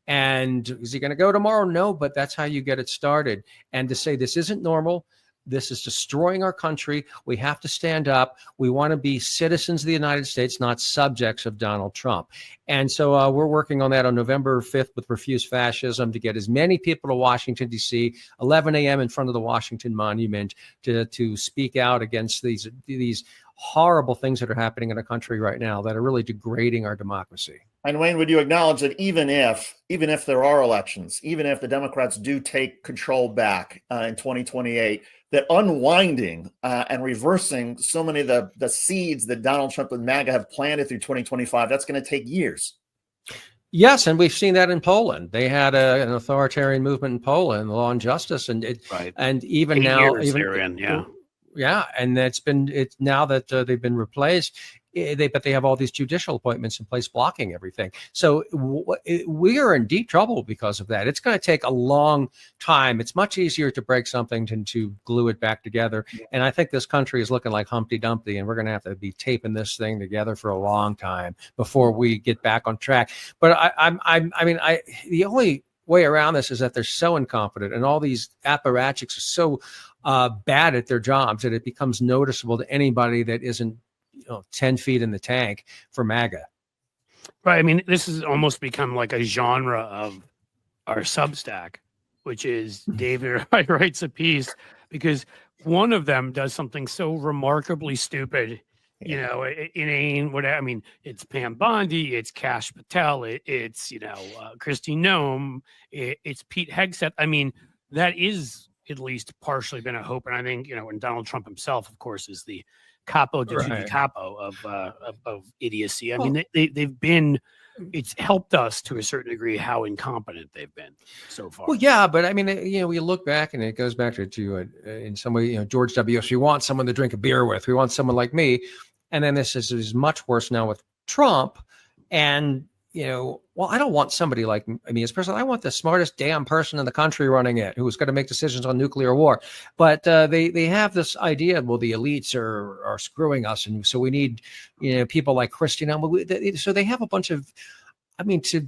And is he going to go tomorrow? No, but that's how you get it started. And to say this isn't normal, this is destroying our country. We have to stand up. We want to be citizens of the United States, not subjects of Donald Trump. And so we're working on that on November 5th with Refuse Fascism to get as many people to Washington, D.C., 11 a.m. in front of the Washington Monument to speak out against these horrible things that are happening in our country right now that are really degrading our democracy. And Wayne, would you acknowledge that even if there are elections, even if the Democrats do take control back in 2028, that unwinding and reversing so many of the seeds that Donald Trump and MAGA have planted through 2025, that's going to take years? Yes, and we've seen that in Poland. They had an authoritarian movement in Poland, Law and Justice, and even now, and it's now that they've been replaced. But they have all these judicial appointments in place blocking everything. So we are in deep trouble because of that. It's going to take a long time. It's much easier to break something than to glue it back together. And I think this country is looking like Humpty Dumpty, and we're going to have to be taping this thing together for a long time before we get back on track. But the only way around this is that they're so incompetent, and all these apparatchiks are so bad at their jobs that it becomes noticeable to anybody that isn't 10 feet in the tank for MAGA. Right. I mean, this has almost become like a genre of our Substack, which is David writes a piece because one of them does something so remarkably stupid, inane, whatever. I mean, it's Pam Bondi, it's Kash Patel, it's Kristi Noem, it's Pete Hegseth. I mean, that is at least partially been a hope. And I think, and Donald Trump himself, of course, is the capo de capo of idiocy. I mean, they've been. It's helped us to a certain degree how incompetent they've been so far. Well, yeah, but I mean, we look back and it goes back to in some way, George W. We want someone to drink a beer with. We want someone like me, and then this is much worse now with Trump. And I don't want somebody like me as person. I want the smartest damn person in the country running it, who's going to make decisions on nuclear war. But they have this idea, well, the elites are screwing us, and so we need people like Kristi Noem. So they have a bunch of, they have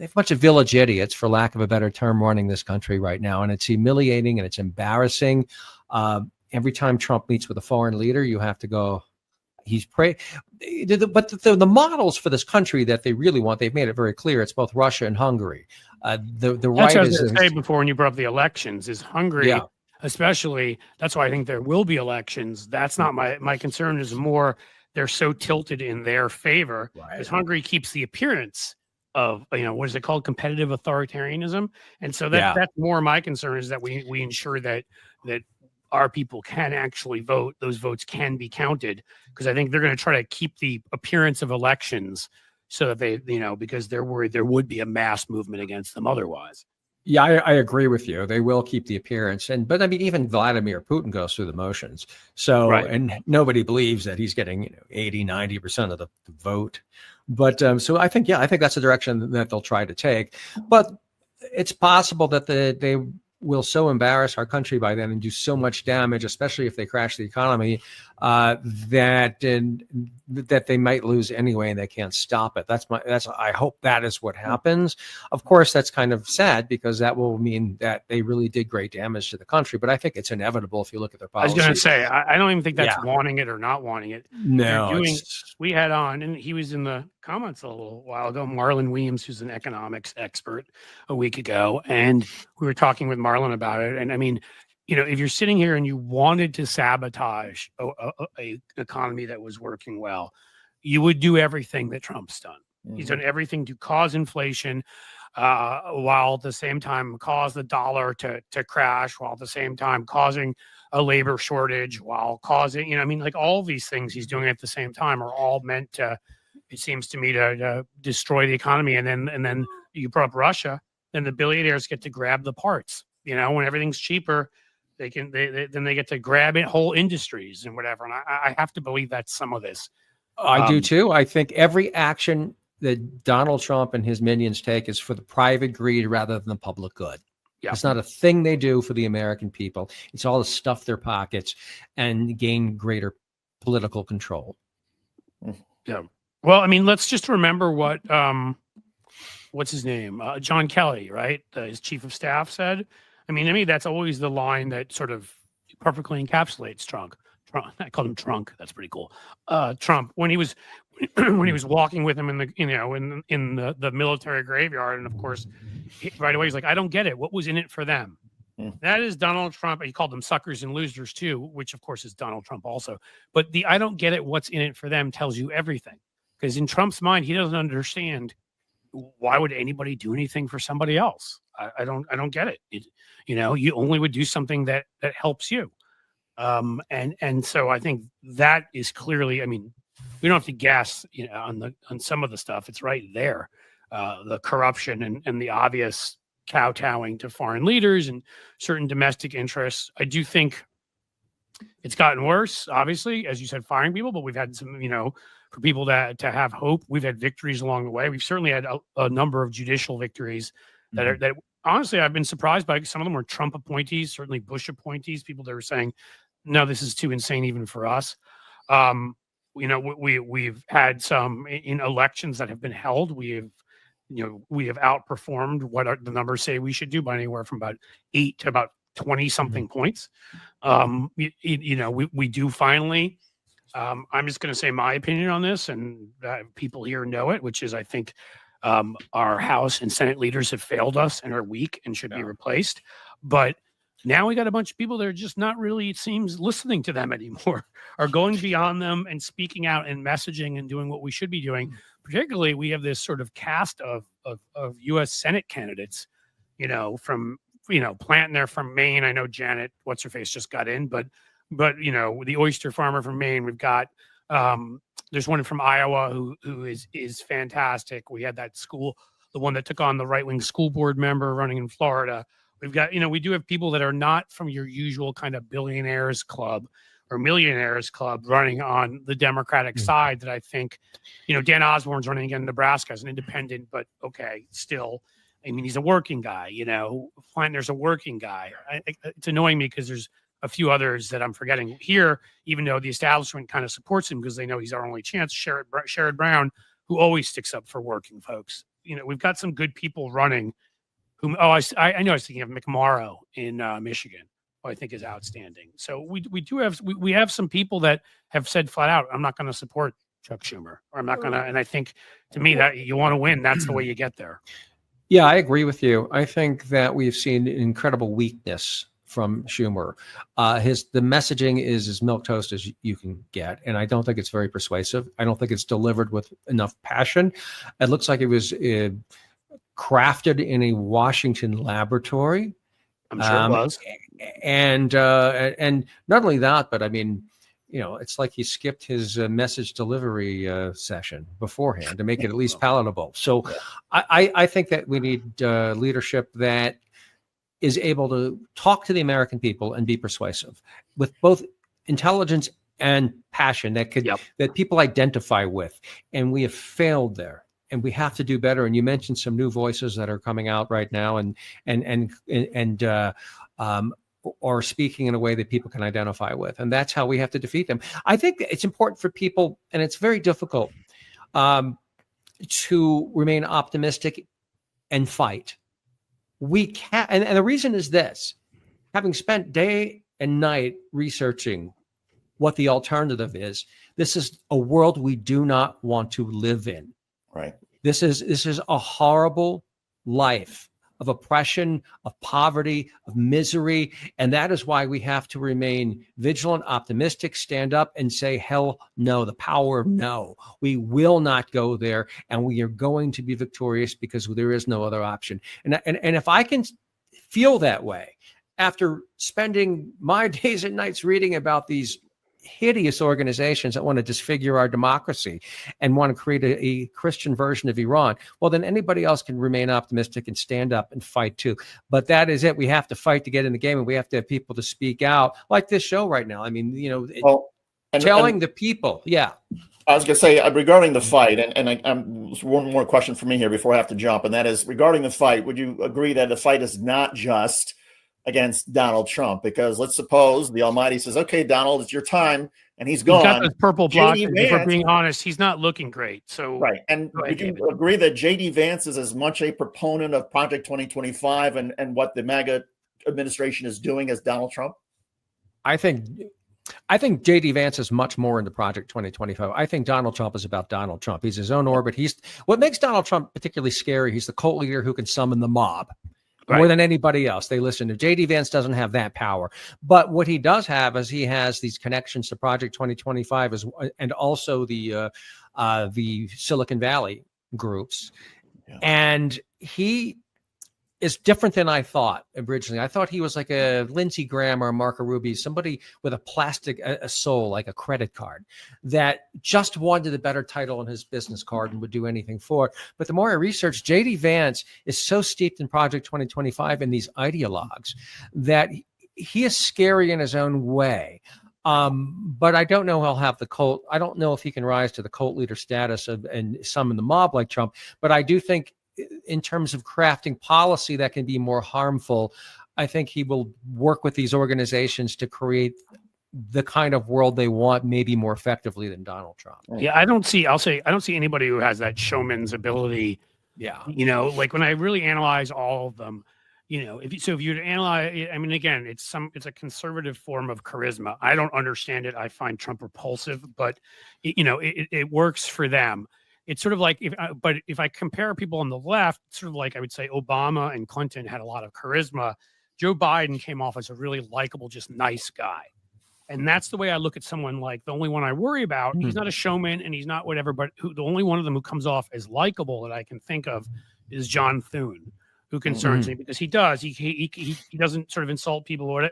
a bunch of village idiots, for lack of a better term, running this country right now, and it's humiliating and it's embarrassing. Every time Trump meets with a foreign leader, you have to go. But the models for this country that they really want, they've made it very clear. It's both Russia and Hungary. The right that's what I was is going to say before when you brought up the elections is Hungary, especially. That's why I think there will be elections. That's not my concern. Is more they're so tilted in their favor because Hungary keeps the appearance of what is it called, competitive authoritarianism, and so that's more my concern is that we ensure that our people can actually vote. Those votes can be counted because I think they're going to try to keep the appearance of elections so that they, because they're worried there would be a mass movement against them otherwise. Yeah, I agree with you. They will keep the appearance. But I mean, even Vladimir Putin goes through the motions. So, and nobody believes that he's getting 80, 90% of the vote. But so I think that's the direction that they'll try to take. But it's possible that they will so embarrass our country by then and do so much damage, especially if they crash the economy, that they might lose anyway and they can't stop it. I hope that is what happens. Of course, that's kind of sad because that will mean that they really did great damage to the country. But I think it's inevitable if you look at their policy. I was going to say, I don't even think that's wanting it or not wanting it. No, we had on, and he was in the comments a little while ago. Marlon Weems, who's an economics expert, a week ago, and we were talking with Marlon about it. And I mean, if you're sitting here and you wanted to sabotage a economy that was working well, you would do everything that Trump's done. He's done everything to cause inflation, while at the same time cause the dollar to crash, while at the same time causing a labor shortage, while causing, like all these things he's doing at the same time are all meant to, it seems to me, to destroy the economy. And then you brought up Russia, then the billionaires get to grab the parts. When everything's cheaper, they get to grab it, whole industries and whatever. And I have to believe that's some of this. I do too. I think every action that Donald Trump and his minions take is for the private greed rather than the public good. Yeah. It's not a thing they do for the American people. It's all to stuff their pockets and gain greater political control. Yeah. Well, I mean, let's just remember what, what's his name? John Kelly, right? His chief of staff said. I mean, that's always the line that sort of perfectly encapsulates Trump. I called him Trunk. That's pretty cool. Trump, when he was walking with him in the in the military graveyard, and of course, right away he's like, I don't get it. What was in it for them? That is Donald Trump. He called them suckers and losers too, which of course is Donald Trump also. But the I don't get it. What's in it for them tells you everything, because in Trump's mind, he doesn't understand why would anybody do anything for somebody else. I don't get it. You only would do something that helps you. And so I think that is clearly, I mean, we don't have to guess, on some of the stuff. It's right there. The corruption and the obvious kowtowing to foreign leaders and certain domestic interests. I do think it's gotten worse, obviously, as you said, firing people, but we've had some, for people to have hope. We've had victories along the way. We've certainly had a number of judicial victories that honestly, I've been surprised by. Some of them were Trump appointees, certainly Bush appointees, people that were saying, no, this is too insane even for us. We've had some in elections that have been held. We have outperformed what the numbers say we should do by anywhere from about 8 to about 20 something points. We do finally. I'm just going to say my opinion on this, and people here know it, which is I think our House and Senate leaders have failed us and are weak and should be replaced. But now we got a bunch of people that are just not really, it seems, listening to them anymore, are going beyond them and speaking out and messaging and doing what we should be doing. Particularly, we have this sort of cast of U.S. Senate candidates, from, Planton there from Maine. I know Janet, what's her face, just got in, but the oyster farmer from Maine, we've got, there's one from Iowa who is fantastic. We had that school, the one that took on the right-wing school board member running in Florida. We've got, we do have people that are not from your usual kind of billionaires club or millionaires club running on the Democratic side that I think, Dan Osborne's running again in Nebraska as an independent, but okay, still, I mean, he's a working guy, Flander's a working guy. It's annoying me because there's a few others that I'm forgetting here, even though the establishment kind of supports him because they know he's our only chance. Sherrod Brown, who always sticks up for working folks. We've got some good people running. I know I was thinking of McMorrow in Michigan, who I think is outstanding. So we do have we have some people that have said flat out, I'm not going to support Chuck Schumer, or I'm not going to. And I think, to me, that you want to win, that's the way you get there. Yeah, I agree with you. I think that we've seen incredible weakness from Schumer. The messaging is as milquetoast as you can get, and I don't think it's very persuasive. I don't think it's delivered with enough passion. It looks like it was crafted in a Washington laboratory. I'm sure it was. And not only that, but I mean, it's like he skipped his message delivery session beforehand to make it at least palatable. So I think that we need leadership that is able to talk to the American people and be persuasive with both intelligence and passion that people identify with. And we have failed there. And we have to do better. And you mentioned some new voices that are coming out right now or speaking in a way that people can identify with. And that's how we have to defeat them. I think it's important for people, and it's very difficult, to remain optimistic and fight. We can't, and the reason is this: having spent day and night researching what the alternative is, this is a world we do not want to live in. Right. This is a horrible life of oppression, of poverty, of misery. And that is why we have to remain vigilant, optimistic, stand up and say, hell no, the power of no. We will not go there, and we are going to be victorious because there is no other option. And if I can feel that way after spending my days and nights reading about these hideous organizations that want to disfigure our democracy and want to create a Christian version of Iran, well, then anybody else can remain optimistic and stand up and fight too. But that is it. We have to fight to get in the game, and we have to have people to speak out like this show right now. I mean, telling the people. Yeah. I was going to say regarding the fight, and one more question for me here before I have to jump, and that is regarding the fight. Would you agree that the fight is not just against Donald Trump? Because let's suppose the Almighty says, "Okay, Donald, it's your time," and he's gone. He's got those purple blocks. JD If we're Vance, being honest, he's not looking great. So right. And would you agree that JD Vance is as much a proponent of Project 2025 and what the MAGA administration is doing as Donald Trump? I think JD Vance is much more into Project 2025. I think Donald Trump is about Donald Trump. He's his own orbit. What makes Donald Trump particularly scary. He's the cult leader who can summon the mob. Right. More than anybody else. They listen to. JD Vance doesn't have that power. But what he does have is he has these connections to Project 2025 and also the Silicon Valley groups. Yeah. And he is different than I thought originally. I thought he was like a Lindsey Graham or a Marco Rubio, somebody with a soul, like a credit card, that just wanted a better title on his business card and would do anything for it. But the more I researched, JD Vance is so steeped in Project 2025 and these ideologues that he is scary in his own way. But I don't know he'll have the cult. I don't know if he can rise to the cult leader status and summon the mob like Trump. But I do think in terms of crafting policy that can be more harmful, I think he will work with these organizations to create the kind of world they want, maybe more effectively than Donald Trump. Yeah, I don't see anybody who has that showman's ability. Yeah. Like when I really analyze all of them, if you were to analyze, I mean, again, it's a conservative form of charisma. I don't understand it. I find Trump repulsive, but it works for them. It's sort of like if I compare people on the left, sort of like I would say Obama and Clinton had a lot of charisma. Joe Biden came off as a really likable, just nice guy. And that's the way I look at someone like the only one I worry about. He's not a showman and he's not whatever, but the only one of them who comes off as likable that I can think of is John Thune, who concerns me because he does. He doesn't sort of insult people or,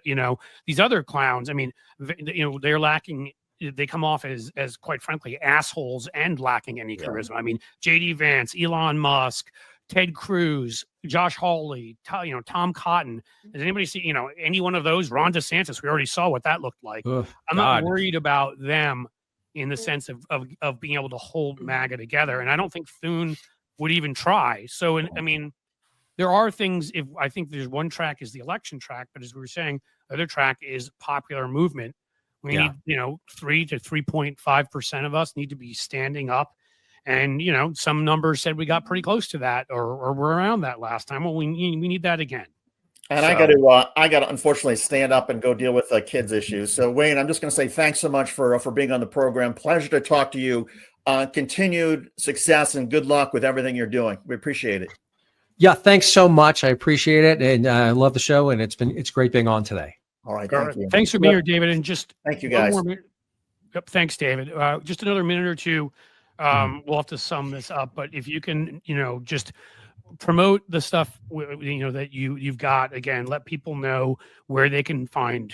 these other clowns. I mean, they're lacking. They come off as quite frankly assholes and lacking any charisma. I mean, JD Vance, Elon Musk, Ted Cruz, Josh Hawley, Tom Cotton. Does anybody see any one of those? Ron DeSantis. We already saw what that looked like. I'm not worried about them in the sense of being able to hold MAGA together, and I don't think Thune would even try. So, I mean, there are things. If I think there's one track is the election track, but as we were saying, the other track is popular movement. We need, 3 to 3.5% of us need to be standing up. And, some numbers said we got pretty close to that or we're around that last time. Well, we need that again. And so, I got to unfortunately stand up and go deal with kids issues. So Wayne, I'm just going to say thanks so much for being on the program. Pleasure to talk to you. Continued success and good luck with everything you're doing. We appreciate it. Yeah. Thanks so much. I appreciate it. And I love the show, and it's great being on today. All right. Thank you. Thanks for being here, David. And just thank you guys. Thanks, David. Just another minute or two. We'll have to sum this up, but if you can, just promote the stuff, that you've got, again, let people know where they can find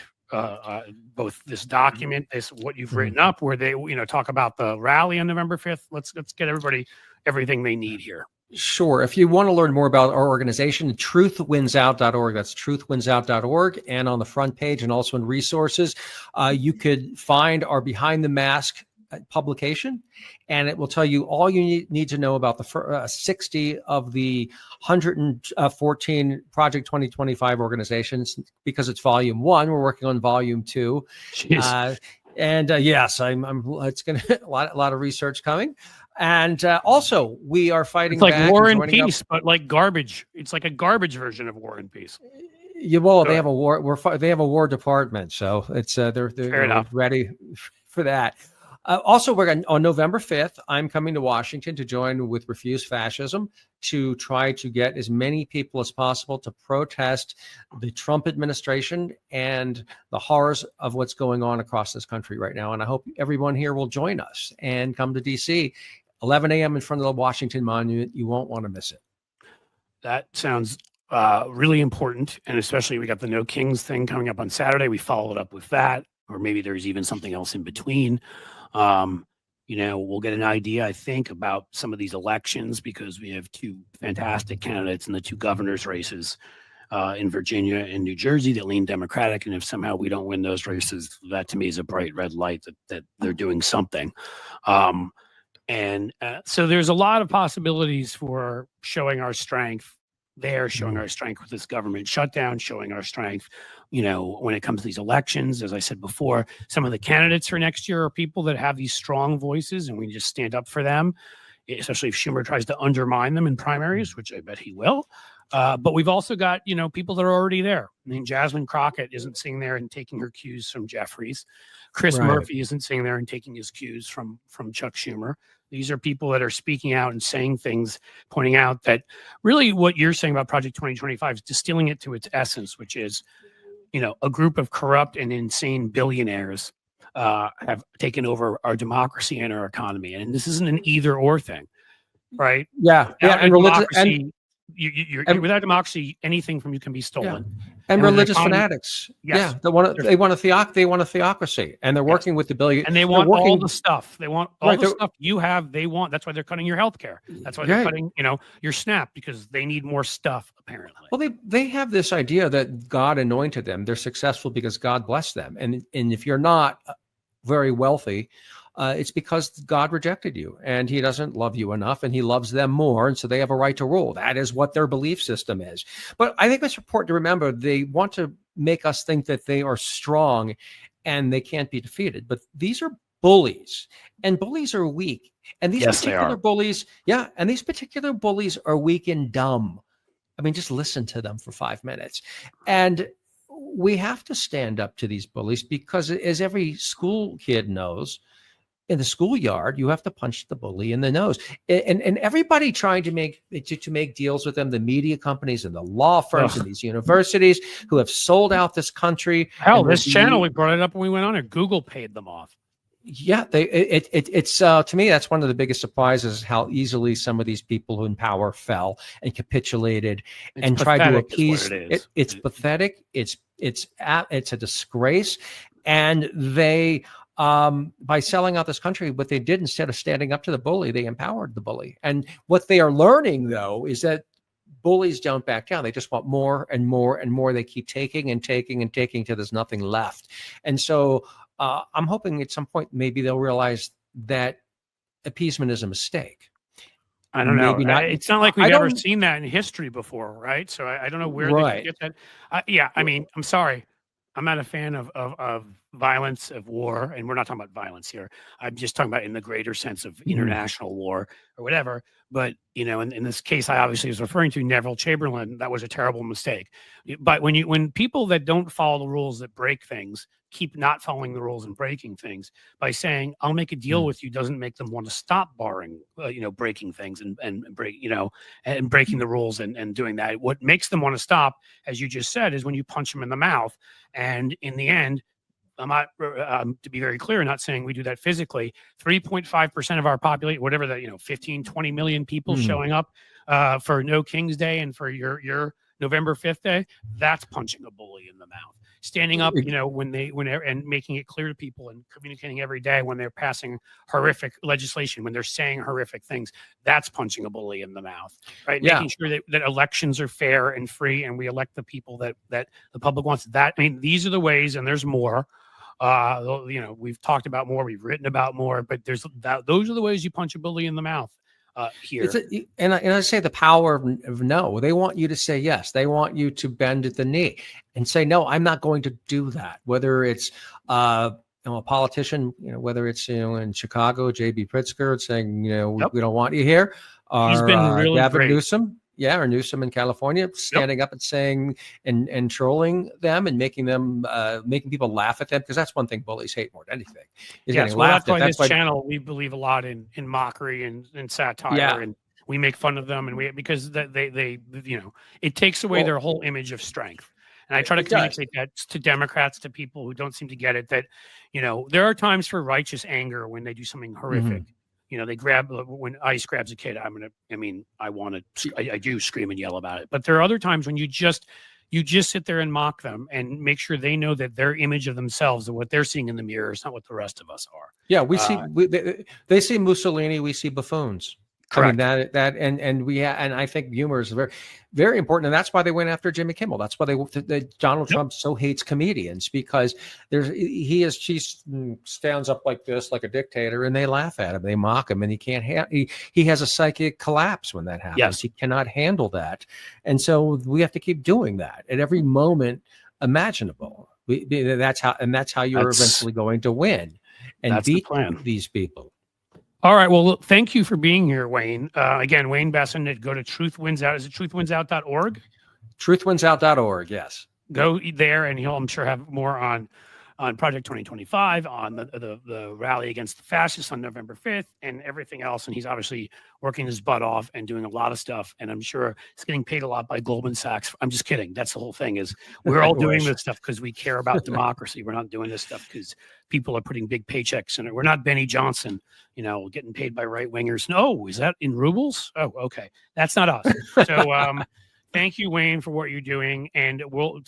both this document, what you've written up, where they, talk about the rally on November 5th. Let's get everybody everything they need here. Sure. If you want to learn more about our organization, truthwinsout.org. That's truthwinsout.org. And on the front page and also in resources, you could find our Behind the Mask publication, and it will tell you all you need to know about the 60 of the 114 Project 2025 organizations, because it's volume 1. We're working on volume 2. Yes, it's going to a lot of research coming. And also, we are fighting. It's like back War and Peace, but like garbage. It's like a garbage version of War and Peace. Yeah, well, they have a war. They have a War department, so it's they're ready for that. Also, on November 5th, I'm coming to Washington to join with Refuse Fascism to try to get as many people as possible to protest the Trump administration and the horrors of what's going on across this country right now. And I hope everyone here will join us and come to DC, 11 a.m. in front of the Washington Monument. You won't want to miss it. That sounds really important. And especially we got the No Kings thing coming up on Saturday. We followed up with that, or maybe there's even something else in between. We'll get an idea, I think, about some of these elections because we have two fantastic candidates in the two governors' races in Virginia and New Jersey that lean Democratic. And if somehow we don't win those races, that to me is a bright red light that they're doing something. So there's a lot of possibilities for showing our strength there, showing our strength with this government shutdown, showing our strength, when it comes to these elections. As I said before, some of the candidates for next year are people that have these strong voices and we just stand up for them, especially if Schumer tries to undermine them in primaries, which I bet he will. But we've also got, people that are already there. I mean, Jasmine Crockett isn't sitting there and taking her cues from Jeffries. Chris Murphy isn't sitting there and taking his cues from Chuck Schumer. These are people that are speaking out and saying things, pointing out that really what you're saying about Project 2025 is distilling it to its essence, which is, a group of corrupt and insane billionaires have taken over our democracy and our economy. And this isn't an either or thing, right? Yeah. And religious without democracy, anything from you can be stolen. Yeah. And religious fanatics. Yes. Yeah. They want a theocracy, and they're working with the billion. And they want all the stuff. They want all the stuff you have. They want. That's why they're cutting your health care. That's why they're cutting, your SNAP, because they need more stuff, apparently. Well, they have this idea that God anointed them. They're successful because God blessed them. And if you're not very wealthy, it's because God rejected you and he doesn't love you enough and he loves them more. And so they have a right to rule. That is what their belief system is. But I think it's important to remember they want to make us think that they are strong and they can't be defeated. But these are bullies, and bullies are weak. And these particular bullies, and these particular bullies are weak and dumb. I mean, just listen to them for 5 minutes. And we have to stand up to these bullies because, as every school kid knows, in the schoolyard, you have to punch the bully in the nose. And everybody trying to make deals with them, the media companies and the law firms and these universities who have sold out this country. Hell, this channel, we brought it up when we went on it. Google paid them off. Yeah, it's to me, that's one of the biggest surprises, how easily some of these people who in power fell and capitulated and tried to appease. It's pathetic. It's a disgrace. And they, by selling out this country, what they did, instead of standing up to the bully, they empowered the bully. And what they are learning, though, is that bullies don't back down. They just want more and more and more. They keep taking and taking and taking till there's nothing left. And so I'm hoping at some point maybe they'll realize that appeasement is a mistake. I don't know. It's not like we've ever seen that in history before, right? So I don't know where they get that. I mean, I'm sorry. I'm not a fan of violence, of war, and we're not talking about violence here. I'm just talking about in the greater sense of international war or whatever. But, in this case, I obviously was referring to Neville Chamberlain. That was a terrible mistake. But when people that don't follow the rules, that break things, keep not following the rules and breaking things, by saying, I'll make a deal with you, doesn't make them want to stop breaking things and breaking the rules and doing that. What makes them want to stop, as you just said, is when you punch them in the mouth. And in the end, I'm not, to be very clear, not saying we do that physically. 3.5% of our population, whatever that, 15, 20 million people showing up for No King's Day and for your November 5th day, that's punching a bully in the mouth. Standing up, and making it clear to people and communicating every day when they're passing horrific legislation, when they're saying horrific things, that's punching a bully in the mouth, right? Yeah. Making sure that elections are fair and free and we elect the people that the public wants. That, I mean, these are the ways, and there's more. We've talked about more, we've written about more, but those are the ways you punch a bully in the mouth. Here. And I say the power of no. They want you to say yes. They want you to bend at the knee and say, no, I'm not going to do that. Whether it's a politician, whether it's in Chicago, J.B. Pritzker saying, we don't want you here. Or, he's been really Gavin great. Newsom. Yeah, or Newsom in California, standing up and saying and trolling them and making them making people laugh at them, because that's one thing bullies hate more than anything. Is Yes, getting well, laughed that's why at. this channel, we believe a lot in mockery and satire, Yeah. and we make fun of them, and because they it takes away their whole image of strength. And I try to communicate that to Democrats, to people who don't seem to get it, that there are times for righteous anger when they do something horrific. They grab, when ICE grabs a kid, I do scream and yell about it. But there are other times when you just sit there and mock them and make sure they know that their image of themselves and what they're seeing in the mirror is not what the rest of us are. Yeah, they see Mussolini, we see buffoons. Correct. I mean and I think humor is very, very important, and that's why they went after Jimmy Kimmel. That's why Donald Trump so hates comedians, because he stands up like this, like a dictator, and they laugh at him, they mock him, and he has a psychic collapse when that happens. Yes. He cannot handle that, and so we have to keep doing that at every moment imaginable. That's how you're eventually going to win and beat these people. All right. Well, thank you for being here, Wayne. Again, Wayne Besson, go to Truth Wins Out. Is it truthwinsout.org? Truthwinsout.org, yes. Go there, and he'll, I'm sure, have more on Project 2025, on the rally against the fascists on November 5th, and everything else. And he's obviously working his butt off and doing a lot of stuff. And I'm sure he's getting paid a lot by Goldman Sachs. I'm just kidding. That's the whole thing, is we're all doing this stuff because we care about democracy. We're not doing this stuff because people are putting big paychecks in it. We're not Benny Johnson, getting paid by right wingers. No, is that in rubles? Oh, okay. That's not us. So thank you, Wayne, for what you're doing. And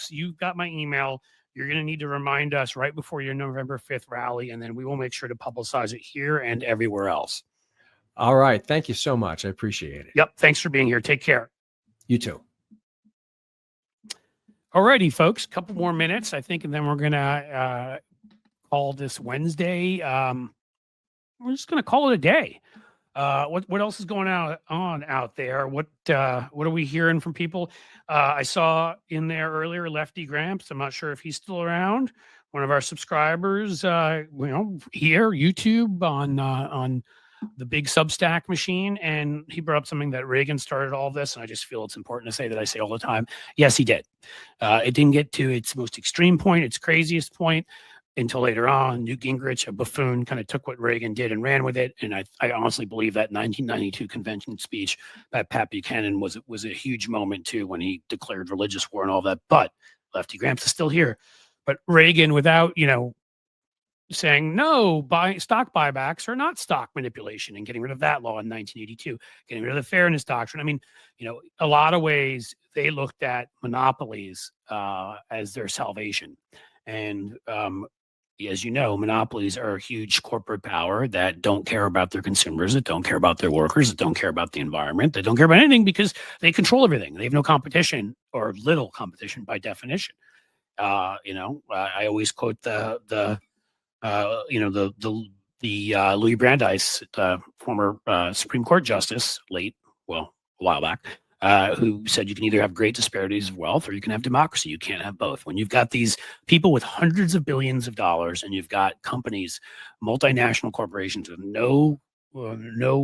you've got my email. You're going to need to remind us right before your November 5th rally, and then we will make sure to publicize it here and everywhere else. All right. Thank you so much. I appreciate it. Yep. Thanks for being here. Take care. You too. All righty, folks. A couple more minutes, I think, and then we're going to call this Wednesday. We're just going to call it a day. What else is going on out there? What are we hearing from people? I saw in there earlier Lefty Gramps. I'm not sure if he's still around. One of our subscribers, here, YouTube on the big Substack machine, and he brought up something that Reagan started all this, and I just feel it's important to say that I say all the time. Yes, he did. It didn't get to its most extreme point, its craziest point, until later on. Newt Gingrich, a buffoon, kind of took what Reagan did and ran with it. And I honestly believe that 1992 convention speech by Pat Buchanan was a huge moment too, when he declared religious war and all that. But Lefty Gramps is still here. But Reagan, without saying no, stock buybacks are not stock manipulation, and getting rid of that law in 1982, getting rid of the fairness doctrine. I mean, a lot of ways they looked at monopolies as their salvation. And as you know, monopolies are a huge corporate power that don't care about their consumers, that don't care about their workers, that don't care about the environment, that don't care about anything, because they control everything. They have no competition, or little competition by definition. I always quote the Louis Brandeis, former Supreme Court justice, a while back, who said you can either have great disparities of wealth or you can have democracy. You can't have both. When you've got these people with hundreds of billions of dollars, and you've got companies, multinational corporations with no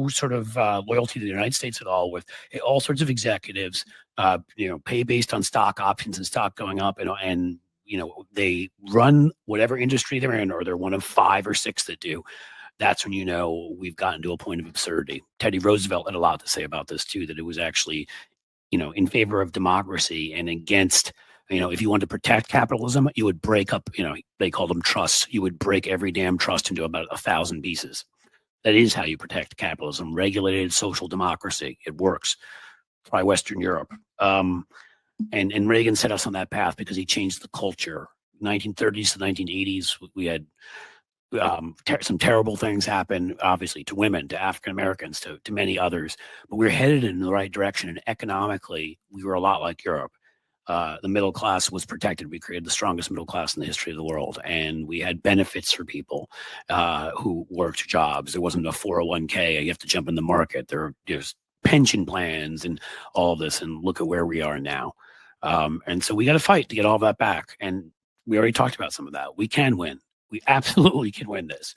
sort of loyalty to the United States at all, with all sorts of executives, pay based on stock options and stock going up, and they run whatever industry they're in, or they're one of 5 or 6 that do. That's when we've gotten to a point of absurdity. Teddy Roosevelt had a lot to say about this too, that it was actually, in favor of democracy and against, if you wanted to protect capitalism, you would break up, they called them trusts. You would break every damn trust into about 1,000 pieces. That is how you protect capitalism. Regulated social democracy. It works. Try Western Europe. And Reagan set us on that path because he changed the culture. 1930s to 1980s, we had some terrible things happen, obviously, to women, to African Americans, to many others. But we were headed in the right direction, and economically, we were a lot like Europe. The middle class was protected. We created the strongest middle class in the history of the world, and we had benefits for people who worked jobs. There wasn't a 401k. You have to jump in the market. There's pension plans and all of this, and look at where we are now. And so we got to fight to get all that back. And we already talked about some of that. We can win. We absolutely can win this.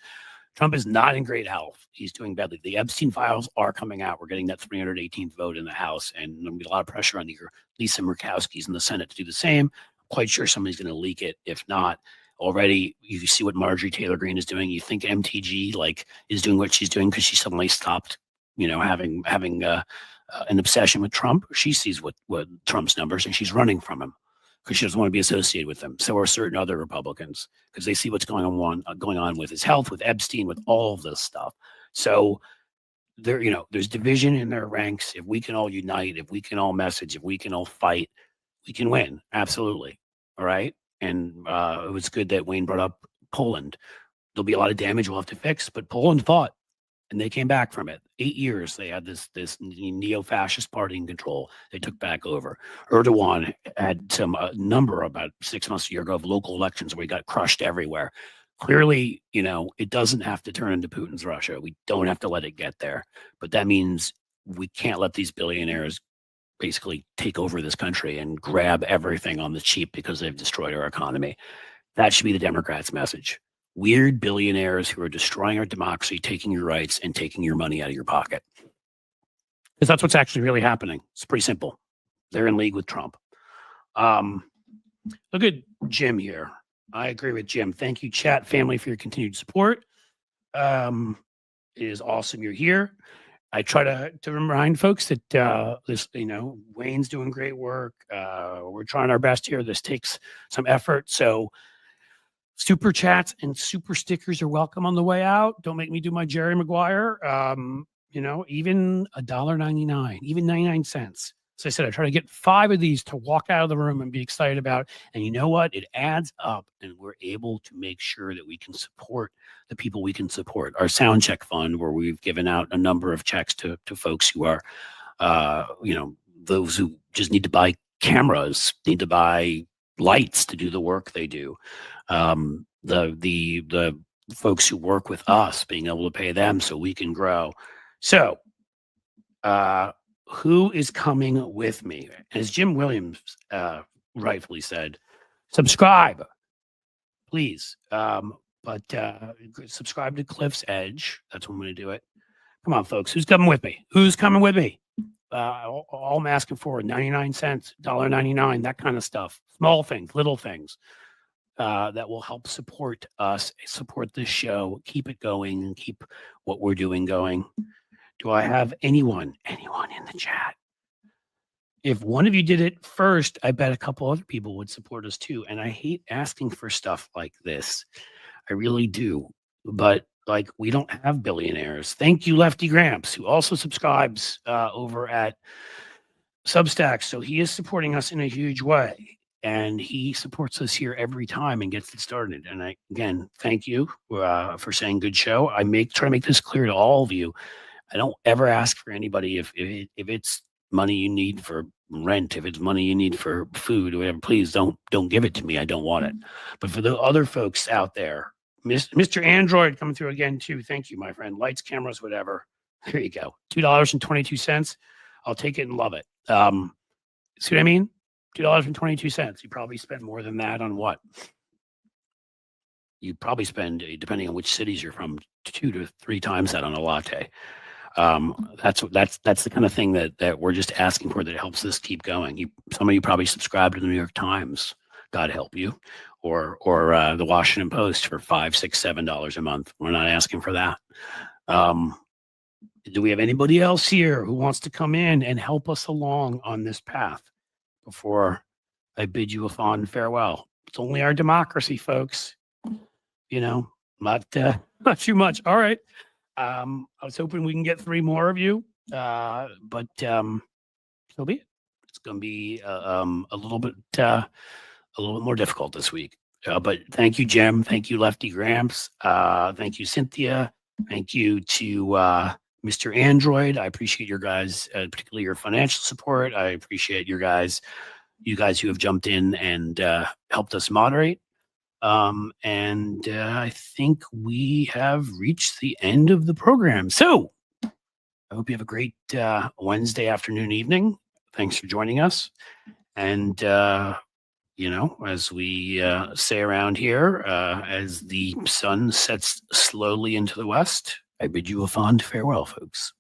Trump is not in great health. He's doing badly. The Epstein files are coming out. We're getting that 318th vote in the House, and there'll be a lot of pressure on the Lisa Murkowski's in the Senate to do the same. I'm quite sure somebody's going to leak it. If not, already you see what Marjorie Taylor Greene is doing. You think MTG is doing what she's doing because she suddenly stopped, having an obsession with Trump. She sees what Trump's numbers, and she's running from him because she doesn't want to be associated with them. So are certain other Republicans, because they see what's going on with his health, with Epstein, with all of this stuff. So there's division in their ranks. If we can all unite, if we can all message, if we can all fight, we can win. Absolutely. All right. And it was good that Wayne brought up Poland. There'll be a lot of damage we'll have to fix, but Poland fought. And they came back from it. 8 years they had this neo-fascist party in control. They took back over. Erdogan had number about 6 months, a year ago, of local elections where he got crushed everywhere. Clearly, it doesn't have to turn into Putin's Russia. We don't have to let it get there. But that means we can't let these billionaires basically take over this country and grab everything on the cheap because they've destroyed our economy. That should be the Democrats' message. Weird billionaires who are destroying our democracy, taking your rights, and taking your money out of your pocket. Because that's what's actually really happening. It's pretty simple. They're in league with Trump. Look at Jim here. I agree with Jim. Thank you, chat family, for your continued support. It is awesome you're here. I try to remind folks that Wayne's doing great work. We're trying our best here. This takes some effort. So super chats and super stickers are welcome on the way out. Don't make me do my Jerry Maguire. Even $1.99, even 99 cents. So I said, I try to get 5 of these to walk out of the room and be excited about. And you know what? It adds up, and we're able to make sure that we can support the people we can support. Our Sound Check Fund, where we've given out a number of checks to folks who are, those who just need to buy cameras, need to buy lights to do the work they do. The folks who work with us, being able to pay them so we can grow. So, who is coming with me? As Jim Williams rightfully said, subscribe, please. But subscribe to Cliff's Edge. That's when I'm going to do it. Come on, folks. Who's coming with me? Who's coming with me? All I'm asking for, 99 cents, $1.99, that kind of stuff. Small things, little things that will help support us, support this show, keep it going, and keep what we're doing going. Do I have anyone in the chat? If one of you did it first, I bet a couple other people would support us too. And I hate asking for stuff like this. I really do. But we don't have billionaires. Thank you, Lefty Gramps, who also subscribes over at Substack. So he is supporting us in a huge way. And he supports us here every time and gets it started. And again, thank you for saying good show. I try to make this clear to all of you. I don't ever ask for anybody if it's money you need for rent, if it's money you need for food or whatever, please don't give it to me. I don't want it. But for the other folks out there, Mr. Android coming through again too. Thank you, my friend. Lights, cameras, whatever. There you go. $2.22. I'll take it and love it. See what I mean? $2.22. You probably spend more than that on what? You probably spend, depending on which cities you're from, 2 to 3 times that on a latte. That's the kind of thing that we're just asking for that helps us keep going. Some of you probably subscribe to the New York Times, God help you, or the Washington Post for $5, $6, $7 a month. We're not asking for that. Do we have anybody else here who wants to come in and help us along on this path before I bid you a fond farewell? It's only our democracy, folks. Not too much. All right. I was hoping we can get 3 more of you, but so be it. It's going to be a little bit more difficult this week. But thank you, Jim. Thank you, Lefty Gramps. Thank you, Cynthia. Thank you to Mr. Android. I appreciate your guys, particularly your financial support. I appreciate you guys who have jumped in and helped us moderate. And I think we have reached the end of the program. So I hope you have a great Wednesday afternoon, evening. Thanks for joining us. And you know, as we say around here, as the sun sets slowly into the west, I bid you a fond farewell, folks.